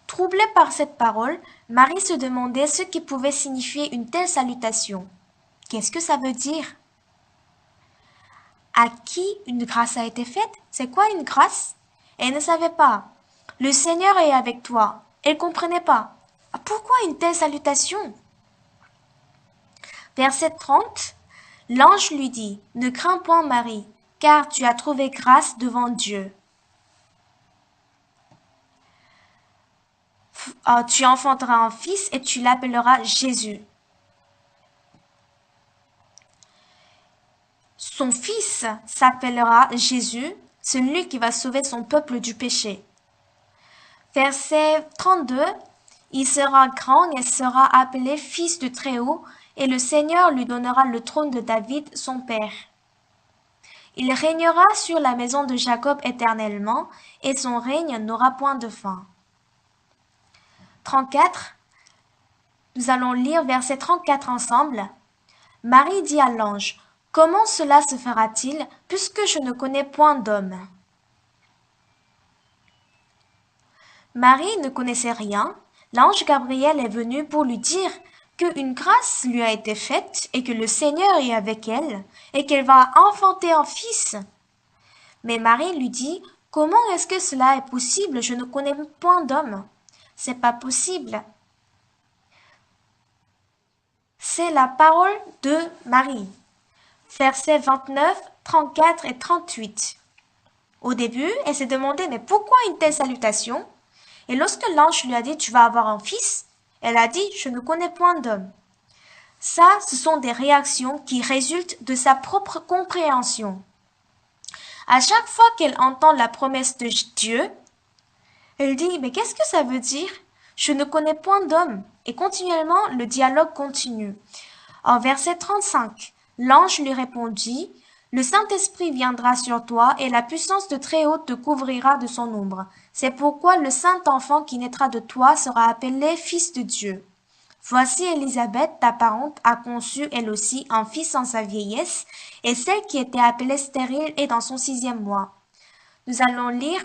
Troublée par cette parole, Marie se demandait ce qui pouvait signifier une telle salutation. Qu'est-ce que ça veut dire? À qui une grâce a été faite? C'est quoi une grâce? Elle ne savait pas. Le Seigneur est avec toi. Elle ne comprenait pas. Pourquoi une telle salutation? Verset 30. L'ange lui dit, « Ne crains point Marie, car tu as trouvé grâce devant Dieu. Tu enfanteras un fils et tu l'appelleras Jésus. Son fils s'appellera Jésus, celui qui va sauver son peuple du péché. » Verset 32. Il sera grand et sera appelé fils du Très-Haut, et le Seigneur lui donnera le trône de David, son père. Il régnera sur la maison de Jacob éternellement, et son règne n'aura point de fin. 34. Nous allons lire verset 34 ensemble. Marie dit à l'ange, « Comment cela se fera-t-il, puisque je ne connais point d'homme? » Marie ne connaissait rien. L'ange Gabriel est venu pour lui dire qu'une grâce lui a été faite et que le Seigneur est avec elle et qu'elle va enfanter un fils. Mais Marie lui dit, « Comment est-ce que cela est possible? Je ne connais point d'homme. » C'est pas possible. C'est la parole de Marie. Versets 29, 34 et 38. Au début, elle s'est demandé, mais pourquoi une telle salutation? Et lorsque l'ange lui a dit, tu vas avoir un fils, elle a dit, je ne connais point d'homme. Ça, ce sont des réactions qui résultent de sa propre compréhension. À chaque fois qu'elle entend la promesse de Dieu, elle dit, mais qu'est-ce que ça veut dire? Je ne connais point d'homme. Et continuellement, le dialogue continue. En verset 35, l'ange lui répondit, le Saint-Esprit viendra sur toi et la puissance de Très-Haut te couvrira de son ombre. C'est pourquoi le saint enfant qui naîtra de toi sera appelé Fils de Dieu. Voici Élisabeth, ta parente, a conçu elle aussi un fils en sa vieillesse, et celle qui était appelée stérile est dans son 6e mois. Nous allons lire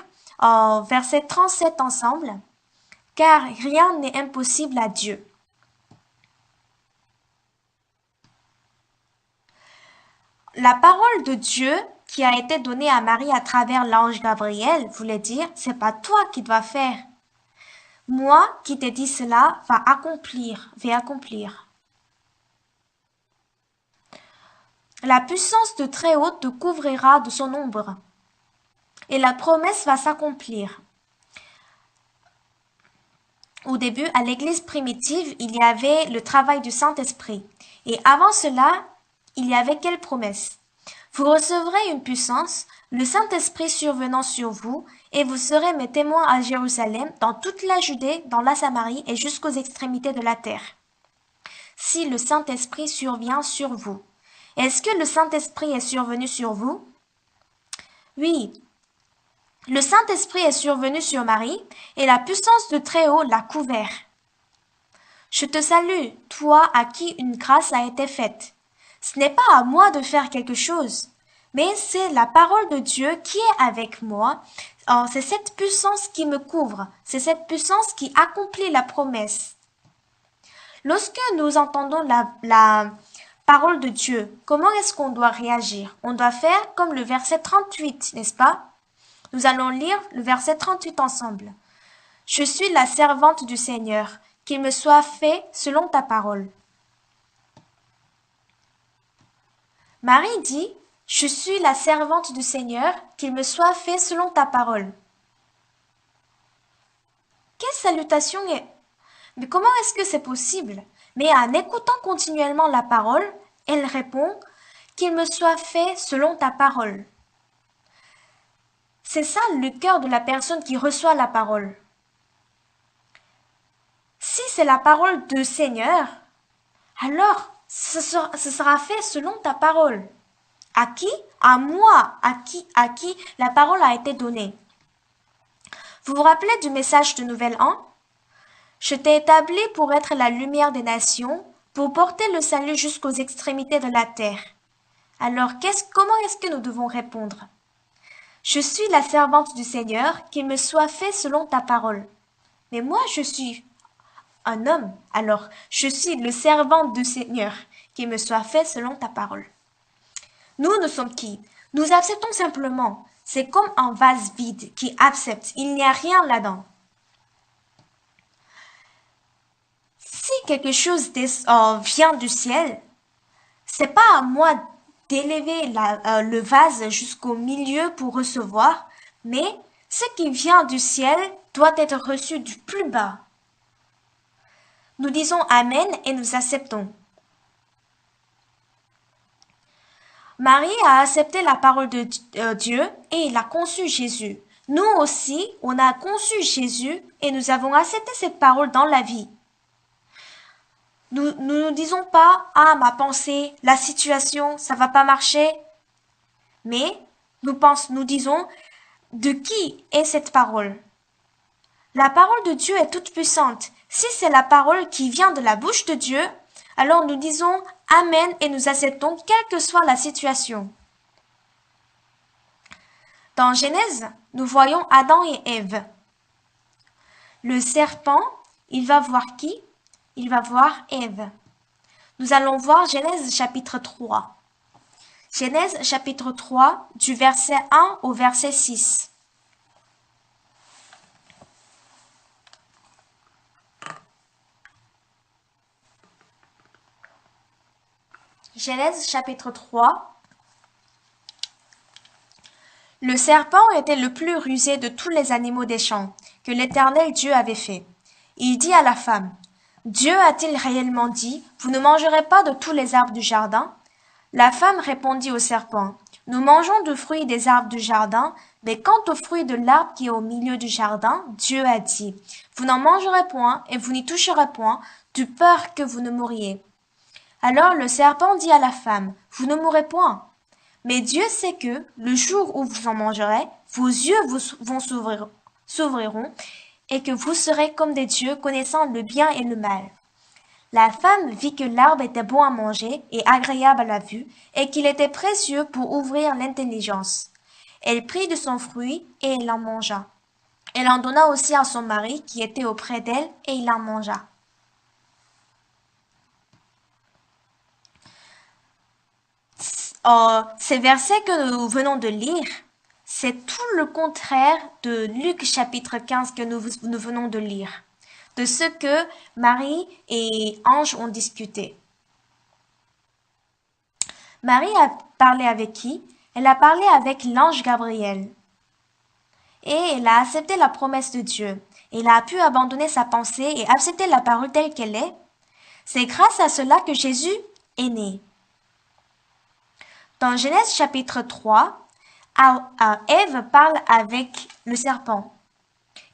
verset 37 ensemble. Car rien n'est impossible à Dieu. La parole de Dieu qui a été donnée à Marie à travers l'ange Gabriel voulait dire, c'est pas toi qui dois faire. Moi qui t'ai dit cela vais accomplir. La puissance de Très-Haut te couvrira de son ombre. Et la promesse va s'accomplir. Au début, à l'église primitive, il y avait le travail du Saint-Esprit. Et avant cela, il y avait quelle promesse? Vous recevrez une puissance, le Saint-Esprit survenant sur vous, et vous serez mes témoins à Jérusalem, dans toute la Judée, dans la Samarie et jusqu'aux extrémités de la terre. Si le Saint-Esprit survient sur vous. Est-ce que le Saint-Esprit est survenu sur vous? Oui. Le Saint-Esprit est survenu sur Marie, et la puissance de Très-Haut l'a couvert. Je te salue, toi à qui une grâce a été faite. Ce n'est pas à moi de faire quelque chose, mais c'est la parole de Dieu qui est avec moi. C'est cette puissance qui me couvre, c'est cette puissance qui accomplit la promesse. Lorsque nous entendons la parole de Dieu, comment est-ce qu'on doit réagir? On doit faire comme le verset 38, n'est-ce pas? Nous allons lire le verset 38 ensemble. Je suis la servante du Seigneur, qu'il me soit fait selon ta parole. Marie dit, je suis la servante du Seigneur, qu'il me soit fait selon ta parole. Quelle salutation est... Mais comment est-ce que c'est possible? Mais en écoutant continuellement la parole, elle répond, qu'il me soit fait selon ta parole. C'est ça le cœur de la personne qui reçoit la parole. Si c'est la parole du Seigneur, alors ce sera fait selon ta parole. À qui? À moi, à qui la parole a été donnée. Vous vous rappelez du message de Nouvel An? Je t'ai établi pour être la lumière des nations, pour porter le salut jusqu'aux extrémités de la terre. Alors comment est-ce que nous devons répondre? Je suis la servante du Seigneur, qu'il me soit fait selon ta parole. Mais moi, je suis un homme, alors je suis le servant du Seigneur, qu'il me soit fait selon ta parole. Nous sommes qui? Nous acceptons simplement. C'est comme un vase vide qui accepte. Il n'y a rien là-dedans. Si quelque chose vient du ciel, c'est pas à moi d'élever le vase jusqu'au milieu pour recevoir, mais ce qui vient du ciel doit être reçu du plus bas. Nous disons Amen et nous acceptons. Marie a accepté la parole de Dieu et il a conçu Jésus. Nous aussi, on a conçu Jésus et nous avons accepté cette parole dans la vie. Nous ne disons pas, ah, ma pensée, la situation, ça va pas marcher. Mais nous disons, de qui est cette parole? La parole de Dieu est toute puissante. Si c'est la parole qui vient de la bouche de Dieu, alors nous disons Amen et nous acceptons quelle que soit la situation. Dans Genèse, nous voyons Adam et Ève. Le serpent, il va voir qui? Il va voir Ève. Nous allons voir Genèse chapitre 3. Genèse chapitre 3 du verset 1 au verset 6. Genèse chapitre 3. Le serpent était le plus rusé de tous les animaux des champs que l'Éternel Dieu avait fait. Il dit à la femme, Dieu a-t-il réellement dit, vous ne mangerez pas de tous les arbres du jardin? La femme répondit au serpent, nous mangeons du fruit des arbres du jardin, mais quant au fruit de l'arbre qui est au milieu du jardin, Dieu a dit, vous n'en mangerez point et vous n'y toucherez point, de peur que vous ne mouriez. Alors le serpent dit à la femme, vous ne mourrez point. Mais Dieu sait que, le jour où vous en mangerez, vos yeux s'ouvriront, et que vous serez comme des dieux connaissant le bien et le mal. La femme vit que l'arbre était bon à manger et agréable à la vue, et qu'il était précieux pour ouvrir l'intelligence. Elle prit de son fruit, et elle en mangea. Elle en donna aussi à son mari qui était auprès d'elle, et il en mangea. Ces versets que nous venons de lire, c'est tout le contraire de Luc chapitre 15 que nous venons de lire, de ce que Marie et Ange ont discuté. Marie a parlé avec qui? Elle a parlé avec l'ange Gabriel. Et elle a accepté la promesse de Dieu. Elle a pu abandonner sa pensée et accepter la parole telle qu'elle est. C'est grâce à cela que Jésus est né. Dans Genèse chapitre 3, Ève parle avec le serpent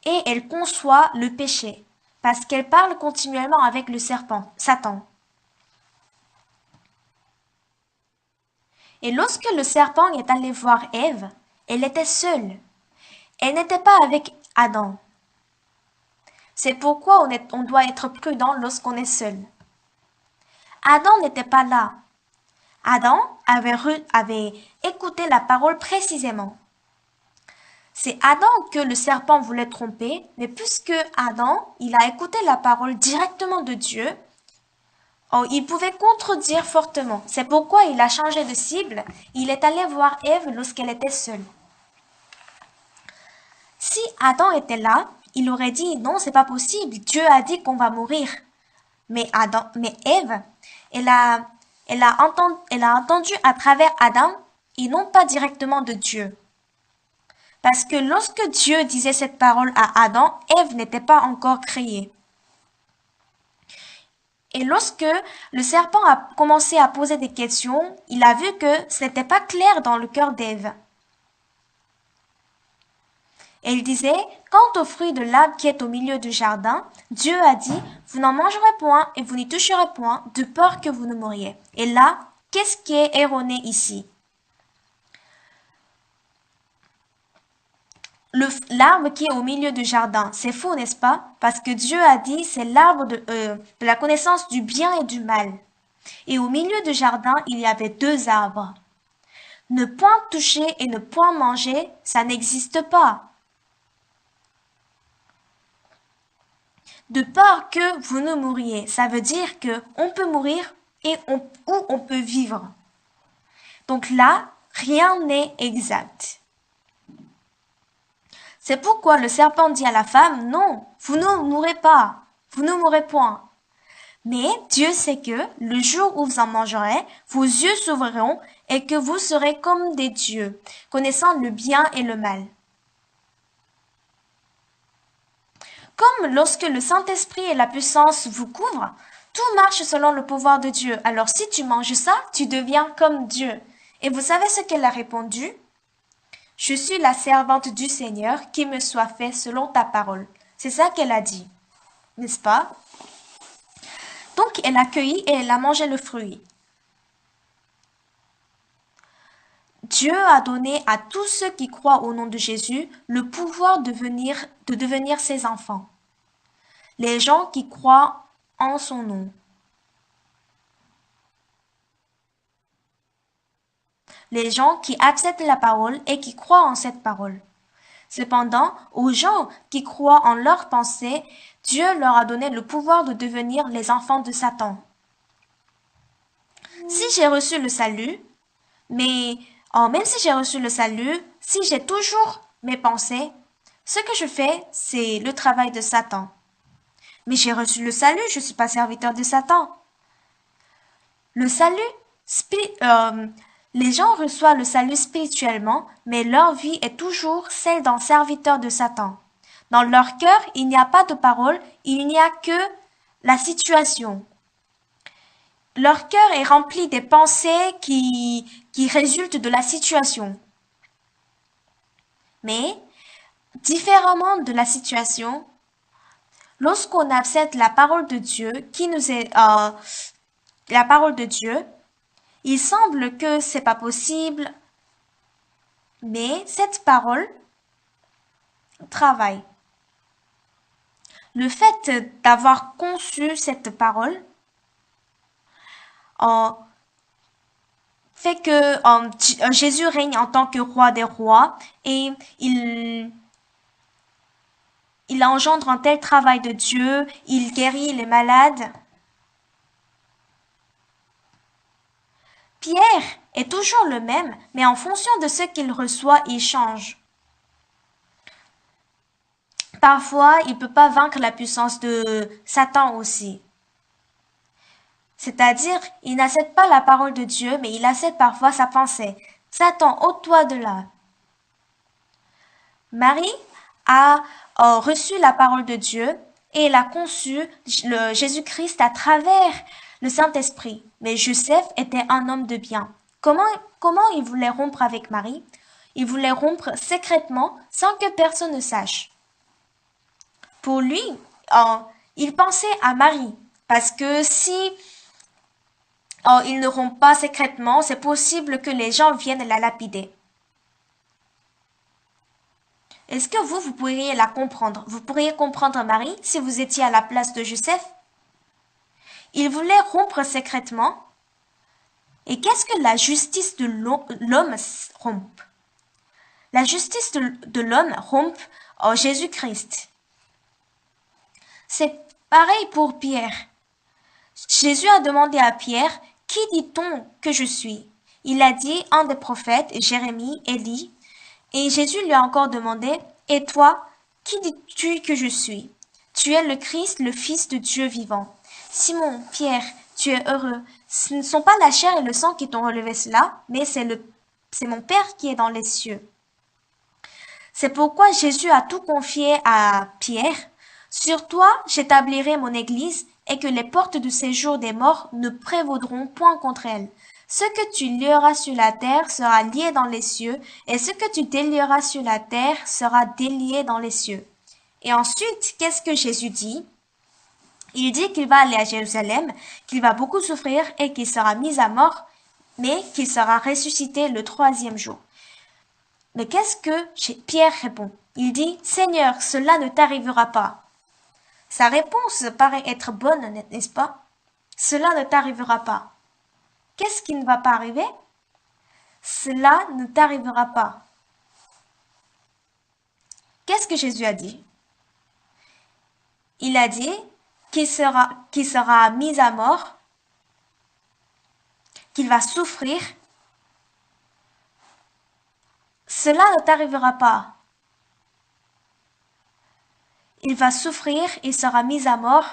et elle conçoit le péché parce qu'elle parle continuellement avec le serpent, Satan. Et lorsque le serpent est allé voir Ève, elle était seule. Elle n'était pas avec Adam. C'est pourquoi on doit être prudent lorsqu'on est seul. Adam n'était pas là. Adam avait écouté la parole précisément. C'est Adam que le serpent voulait tromper, mais puisque Adam, il a écouté la parole directement de Dieu, oh, il pouvait contredire fortement. C'est pourquoi il a changé de cible. Il est allé voir Ève lorsqu'elle était seule. Si Adam était là, il aurait dit non, c'est pas possible. Dieu a dit qu'on va mourir. Mais Ève, elle a entendu à travers Adam et non pas directement de Dieu. Parce que lorsque Dieu disait cette parole à Adam, Ève n'était pas encore créée. Et lorsque le serpent a commencé à poser des questions, il a vu que ce n'était pas clair dans le cœur d'Ève. Et il disait, quant au fruit de l'arbre qui est au milieu du jardin, Dieu a dit, vous n'en mangerez point et vous n'y toucherez point, de peur que vous ne mouriez. Et là, qu'est-ce qui est erroné ici? L'arbre qui est au milieu du jardin, c'est faux, n'est-ce pas? Parce que Dieu a dit, c'est l'arbre de la connaissance du bien et du mal. Et au milieu du jardin, il y avait 2 arbres. Ne point toucher et ne point manger, ça n'existe pas. De peur que vous ne mouriez, ça veut dire que on peut mourir ou on peut vivre. Donc là, rien n'est exact. C'est pourquoi le serpent dit à la femme, non, vous ne mourrez pas, vous ne mourrez point. Mais Dieu sait que le jour où vous en mangerez, vos yeux s'ouvriront et que vous serez comme des dieux, connaissant le bien et le mal. Comme lorsque le Saint-Esprit et la puissance vous couvrent, tout marche selon le pouvoir de Dieu. Alors si tu manges ça, tu deviens comme Dieu. Et vous savez ce qu'elle a répondu? Je suis la servante du Seigneur, qu'il me soit fait selon ta parole. C'est ça qu'elle a dit, n'est-ce pas? Donc elle a cueilli et elle a mangé le fruit. Dieu a donné à tous ceux qui croient au nom de Jésus le pouvoir de devenir ses enfants. Les gens qui croient en son nom. Les gens qui acceptent la parole et qui croient en cette parole. Cependant, aux gens qui croient en leurs pensées, Dieu leur a donné le pouvoir de devenir les enfants de Satan. Si j'ai reçu le salut, même si j'ai reçu le salut, si j'ai toujours mes pensées, ce que je fais, c'est le travail de Satan. Mais j'ai reçu le salut, je ne suis pas serviteur de Satan. Le salut, les gens reçoivent le salut spirituellement, mais leur vie est toujours celle d'un serviteur de Satan. Dans leur cœur, il n'y a pas de parole, il n'y a que la situation. Leur cœur est rempli des pensées qui résultent de la situation. Mais, différemment de la situation, lorsqu'on accepte la parole de Dieu, la parole de Dieu, il semble que c'est pas possible, mais cette parole travaille. Le fait d'avoir conçu cette parole fait que Jésus règne en tant que roi des rois et il engendre un tel travail de Dieu, il guérit les malades. Pierre est toujours le même, mais en fonction de ce qu'il reçoit, il change. Parfois, il ne peut pas vaincre la puissance de Satan aussi. C'est-à-dire, il n'accepte pas la parole de Dieu, mais il accepte parfois sa pensée. Satan, ôte-toi de là. Marie a reçu la parole de Dieu et elle a conçu Jésus-Christ à travers le Saint-Esprit. Mais Joseph était un homme de bien. Comment il voulait rompre avec Marie? Il voulait rompre secrètement sans que personne ne sache. Pour lui, il pensait à Marie. Parce que si il ne rompt pas secrètement, c'est possible que les gens viennent la lapider. Est-ce que vous pourriez la comprendre? Vous pourriez comprendre Marie si vous étiez à la place de Joseph? Il voulait rompre secrètement Et qu'est-ce que la justice de l'homme rompt? La justice de l'homme rompt en Jésus-Christ. C'est pareil pour Pierre. Jésus a demandé à Pierre, qui dit-on que je suis? Il a dit un des prophètes, Jérémie, Élie. Et Jésus lui a encore demandé, et toi, qui dis-tu que je suis? Tu es le Christ, le Fils de Dieu vivant. Simon, Pierre, tu es heureux. Ce ne sont pas la chair et le sang qui t'ont relevé cela, mais c'est mon Père qui est dans les cieux. C'est pourquoi Jésus a tout confié à Pierre. Sur toi, j'établirai mon église, et que les portes du séjour des morts ne prévaudront point contre elle. Ce que tu lieras sur la terre sera lié dans les cieux, et ce que tu délieras sur la terre sera délié dans les cieux. Et ensuite, qu'est-ce que Jésus dit? Il dit qu'il va aller à Jérusalem, qu'il va beaucoup souffrir et qu'il sera mis à mort, mais qu'il sera ressuscité le 3e jour. Mais qu'est-ce que Pierre répond? Il dit, Seigneur, cela ne t'arrivera pas. Sa réponse paraît être bonne, n'est-ce pas? Cela ne t'arrivera pas. Qu'est-ce qui ne va pas arriver? Cela ne t'arrivera pas. Qu'est-ce que Jésus a dit? Il a dit qu'il sera mis à mort, qu'il va souffrir. Cela ne t'arrivera pas. Il va souffrir, il sera mis à mort.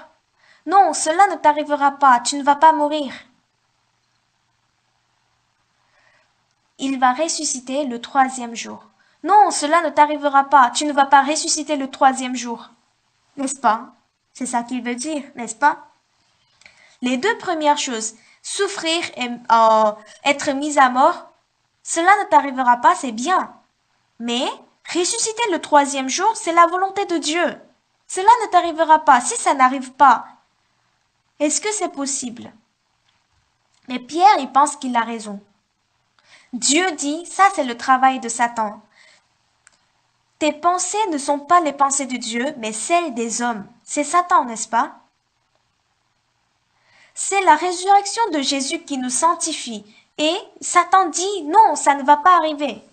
Non, cela ne t'arrivera pas, tu ne vas pas mourir. Il va ressusciter le 3e jour. Non, cela ne t'arrivera pas, tu ne vas pas ressusciter le 3e jour. N'est-ce pas? C'est ça qu'il veut dire, n'est-ce pas? Les deux premières choses, souffrir et être mis à mort, cela ne t'arrivera pas, c'est bien. Mais ressusciter le 3e jour, c'est la volonté de Dieu. Cela ne t'arrivera pas. Si ça n'arrive pas, est-ce que c'est possible? Mais Pierre, il pense qu'il a raison. Dieu dit, ça c'est le travail de Satan. Tes pensées ne sont pas les pensées de Dieu, mais celles des hommes. C'est Satan, n'est-ce pas? C'est la résurrection de Jésus qui nous sanctifie. Et Satan dit, non, ça ne va pas arriver.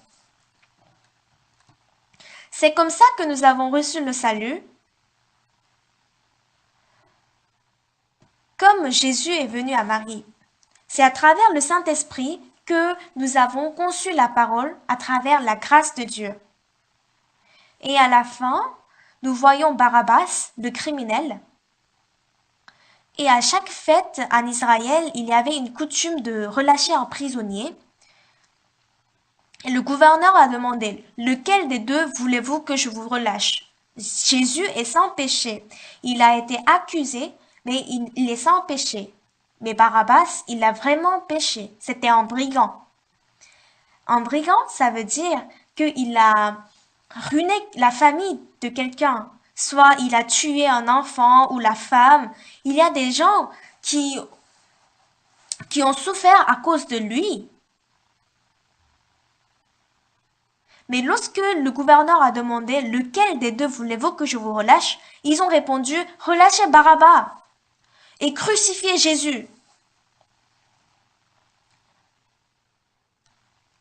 C'est comme ça que nous avons reçu le salut. Comme Jésus est venu à Marie. C'est à travers le Saint-Esprit que nous avons conçu la parole à travers la grâce de Dieu. Et à la fin, nous voyons Barabbas, le criminel. Et à chaque fête en Israël, il y avait une coutume de relâcher un prisonnier. Et le gouverneur a demandé, lequel des deux voulez-vous que je vous relâche? Jésus est sans péché. Il a été accusé, mais il est sans péché. Mais Barabbas, il a vraiment péché. C'était un brigand. Un brigand, ça veut dire qu'il a ruiné la famille de quelqu'un. Soit il a tué un enfant ou la femme. Il y a des gens qui ont souffert à cause de lui. Mais lorsque le gouverneur a demandé lequel des deux voulez-vous que je vous relâche, ils ont répondu relâchez Barabbas et crucifiez Jésus.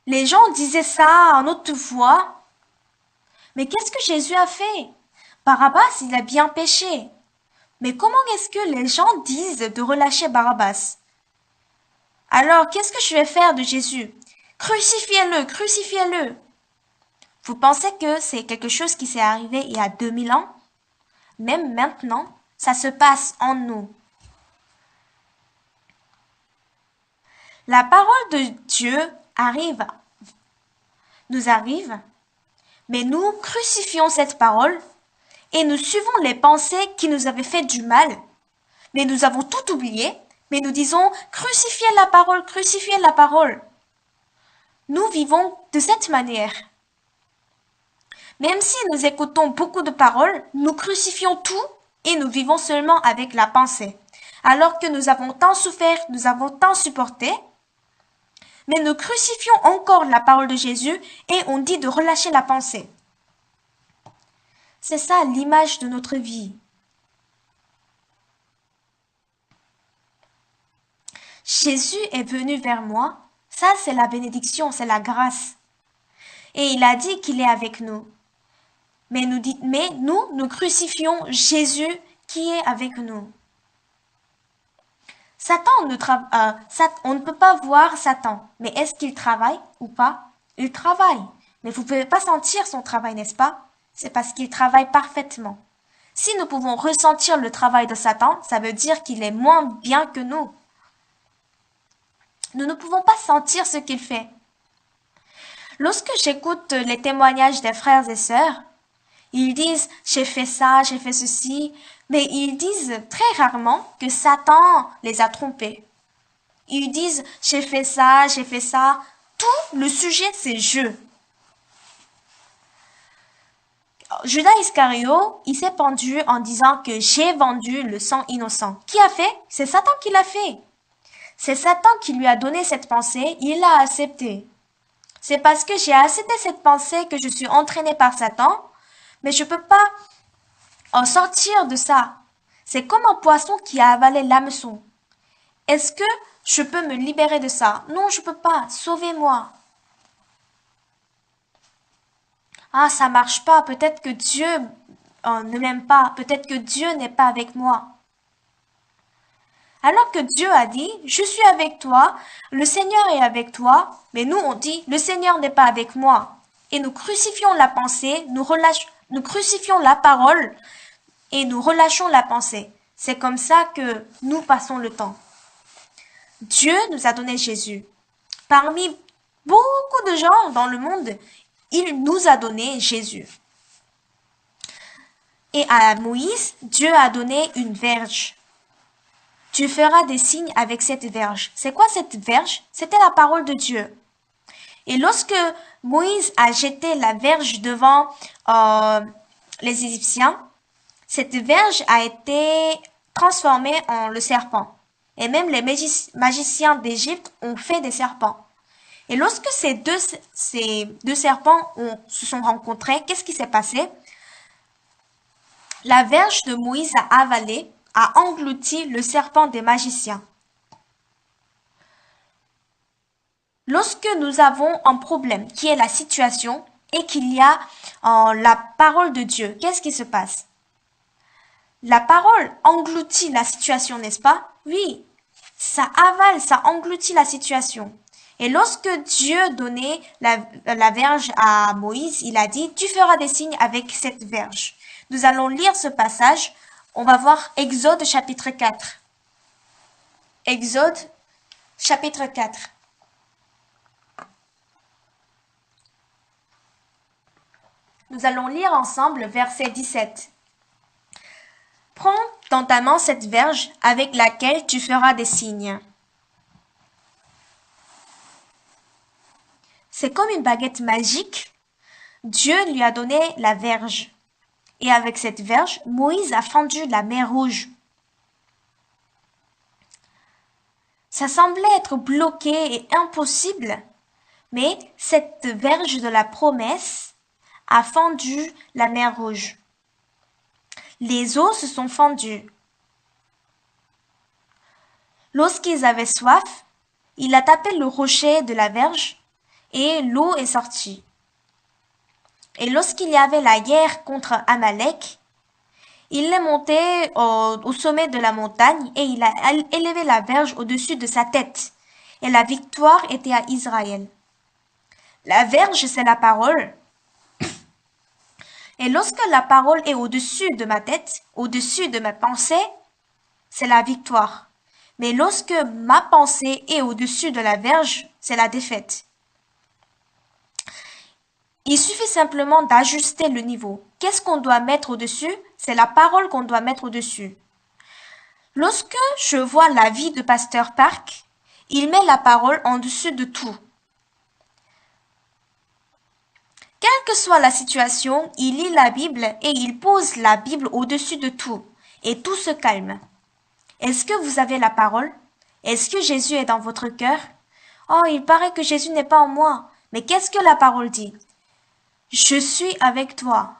Les gens disaient ça en haute voix. Mais qu'est-ce que Jésus a fait? Barabbas, il a bien péché. Mais comment est-ce que les gens disent de relâcher Barabbas? Alors, qu'est-ce que je vais faire de Jésus? Crucifiez-le, crucifiez-le. Vous pensez que c'est quelque chose qui s'est arrivé il y a 2000 ans? Même maintenant, ça se passe en nous. La parole de Dieu nous arrive, mais nous crucifions cette parole et nous suivons les pensées qui nous avaient fait du mal. Mais nous avons tout oublié, mais nous disons crucifiez la parole, crucifiez la parole. Nous vivons de cette manière. Même si nous écoutons beaucoup de paroles, nous crucifions tout et nous vivons seulement avec la pensée. Alors que nous avons tant souffert, nous avons tant supporté, mais nous crucifions encore la parole de Jésus et on dit de relâcher la pensée. C'est ça l'image de notre vie. Jésus est venu vers moi. Ça, c'est la bénédiction, c'est la grâce. Et il a dit qu'il est avec nous. Mais nous crucifions Jésus qui est avec nous. On ne peut pas voir Satan, mais est-ce qu'il travaille ou pas? Il travaille, mais vous ne pouvez pas sentir son travail, n'est-ce pas? C'est parce qu'il travaille parfaitement. Si nous pouvons ressentir le travail de Satan, ça veut dire qu'il est moins bien que nous. Nous ne pouvons pas sentir ce qu'il fait. Lorsque j'écoute les témoignages des frères et sœurs, ils disent j'ai fait ça, j'ai fait ceci, mais ils disent très rarement que Satan les a trompés. Ils disent j'ai fait ça, j'ai fait ça. Tout le sujet c'est je. Judas Iscario, il s'est pendu en disant que j'ai vendu le sang innocent. Qui a fait? C'est Satan qui l'a fait. C'est Satan qui lui a donné cette pensée, il l'a acceptée. C'est parce que j'ai accepté cette pensée que je suis entraînée par Satan, mais je ne peux pas en sortir de ça. C'est comme un poisson qui a avalé l'hameçon. Est-ce que je peux me libérer de ça? Non, je ne peux pas. Sauvez-moi. Ah, ça marche pas. Peut-être que Dieu ne m'aime pas. Peut-être que Dieu n'est pas avec moi. Alors que Dieu a dit, je suis avec toi, le Seigneur est avec toi, mais nous on dit, le Seigneur n'est pas avec moi. Et nous crucifions la pensée, nous crucifions la parole et nous relâchons la pensée. C'est comme ça que nous passons le temps. Dieu nous a donné Jésus. Parmi beaucoup de gens dans le monde, il nous a donné Jésus. Et à Moïse, Dieu a donné une verge. Tu feras des signes avec cette verge. C'est quoi cette verge? C'était la parole de Dieu. Et lorsque Moïse a jeté la verge devant les Égyptiens, cette verge a été transformée en le serpent. Et même les magiciens d'Égypte ont fait des serpents. Et lorsque ces deux serpents se sont rencontrés, qu'est-ce qui s'est passé? La verge de Moïse a avalé, a englouti le serpent des magiciens. Lorsque nous avons un problème qui est la situation et qu'il y a la parole de Dieu, qu'est-ce qui se passe? La parole engloutit la situation, n'est-ce pas? Oui, ça avale, ça engloutit la situation. Et lorsque Dieu donnait la verge à Moïse, il a dit, tu feras des signes avec cette verge. Nous allons lire ce passage. On va voir Exode chapitre 4. Exode chapitre 4. Nous allons lire ensemble verset 17. Prends dans ta main cette verge avec laquelle tu feras des signes. C'est comme une baguette magique. Dieu lui a donné la verge. Et avec cette verge, Moïse a fendu la mer Rouge. Ça semblait être bloqué et impossible, mais cette verge de la promesse a fendu la mer Rouge. Les eaux se sont fendues. Lorsqu'ils avaient soif, il a tapé le rocher de la verge et l'eau est sortie. Et lorsqu'il y avait la guerre contre Amalek, il est monté au sommet de la montagne et il a élevé la verge au-dessus de sa tête. Et la victoire était à Israël. La verge, c'est la parole. Et lorsque la parole est au-dessus de ma tête, au-dessus de ma pensée, c'est la victoire. Mais lorsque ma pensée est au-dessus de la verge, c'est la défaite. Il suffit simplement d'ajuster le niveau. Qu'est-ce qu'on doit mettre au-dessus? C'est la parole qu'on doit mettre au-dessus. Lorsque je vois la vie de Pasteur Park, il met la parole en dessus de tout. Quelle que soit la situation, il lit la Bible et il pose la Bible au-dessus de tout. Et tout se calme. Est-ce que vous avez la parole? Est-ce que Jésus est dans votre cœur? Oh, il paraît que Jésus n'est pas en moi. Mais qu'est-ce que la parole dit? Je suis avec toi.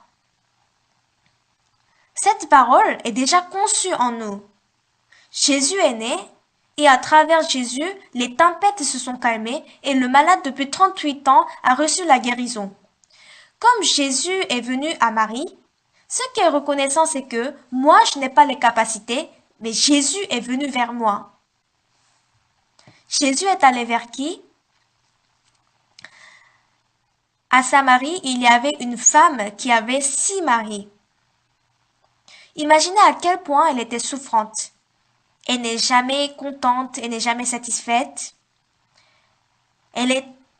Cette parole est déjà conçue en nous. Jésus est né Et à travers Jésus, les tempêtes se sont calmées et le malade depuis 38 ans a reçu la guérison. Comme Jésus est venu à Marie, ce qui est reconnaissant, c'est que moi, je n'ai pas les capacités, mais Jésus est venu vers moi. Jésus est allé vers qui? À Samarie, il y avait une femme qui avait 6 maris. Imaginez à quel point elle était souffrante. Elle n'est jamais contente, elle n'est jamais satisfaite.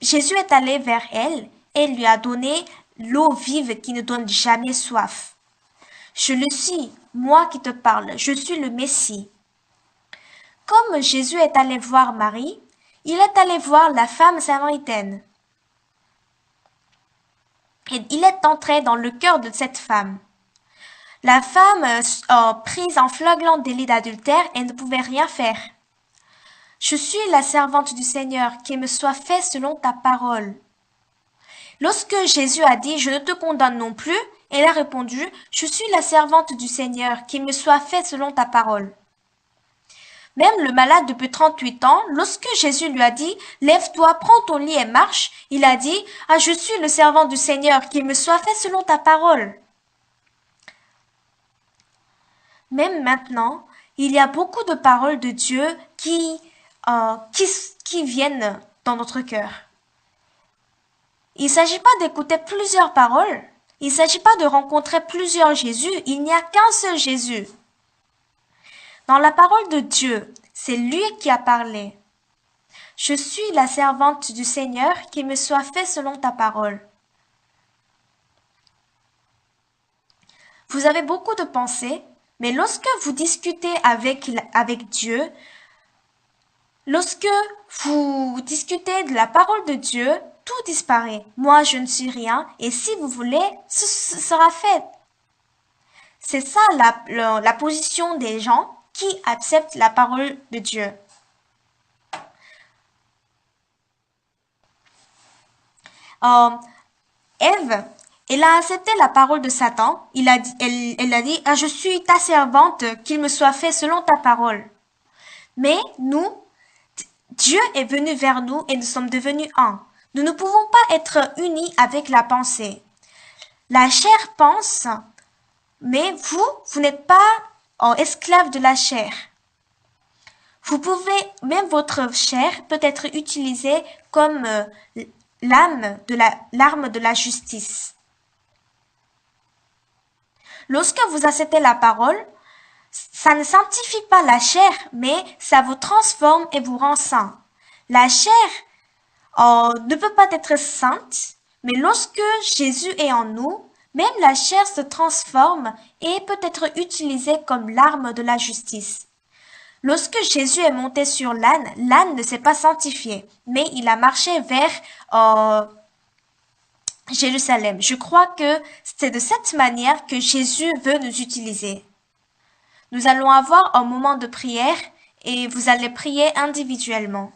Jésus est allé vers elle et lui a donné l'eau vive qui ne donne jamais soif. Je le suis, moi qui te parle, je suis le Messie. Comme Jésus est allé voir Marie, il est allé voir la femme samaritaine. Et il est entré dans le cœur de cette femme. La femme, prise en flagrant délit d'adultère, elle ne pouvait rien faire. Je suis la servante du Seigneur, qu'il me soit fait selon ta parole. Lorsque Jésus a dit, je ne te condamne non plus, elle a répondu, je suis la servante du Seigneur, qu'il me soit fait selon ta parole. Même le malade depuis 38 ans, lorsque Jésus lui a dit, lève-toi, prends ton lit et marche, il a dit, ah, je suis le servant du Seigneur, qu'il me soit fait selon ta parole. Même maintenant, il y a beaucoup de paroles de Dieu qui viennent dans notre cœur. Il ne s'agit pas d'écouter plusieurs paroles. Il ne s'agit pas de rencontrer plusieurs Jésus. Il n'y a qu'un seul Jésus. Dans la parole de Dieu, c'est lui qui a parlé. Je suis la servante du Seigneur, qu'il me soit fait selon ta parole. Vous avez beaucoup de pensées, mais lorsque vous discutez avec Dieu, lorsque vous discutez de la parole de Dieu, tout disparaît. Moi, je ne suis rien, et si vous voulez, ce sera fait. C'est ça la position des gens qui acceptent la parole de Dieu. Ève, elle a accepté la parole de Satan. Elle a dit, ah, je suis ta servante, qu'il me soit fait selon ta parole. Mais nous, Dieu est venu vers nous et nous sommes devenus un. Nous ne pouvons pas être unis avec la pensée. La chair pense, mais vous n'êtes pas esclave de la chair. Vous pouvez, même votre chair peut être utilisée comme l'arme de la justice. Lorsque vous acceptez la parole, ça ne sanctifie pas la chair, mais ça vous transforme et vous rend saint. La chair ne peut pas être sainte, mais lorsque Jésus est en nous, même la chair se transforme et peut être utilisée comme l'arme de la justice. Lorsque Jésus est monté sur l'âne, l'âne ne s'est pas sanctifié, mais il a marché vers Jérusalem. Je crois que c'est de cette manière que Jésus veut nous utiliser. Nous allons avoir un moment de prière et vous allez prier individuellement.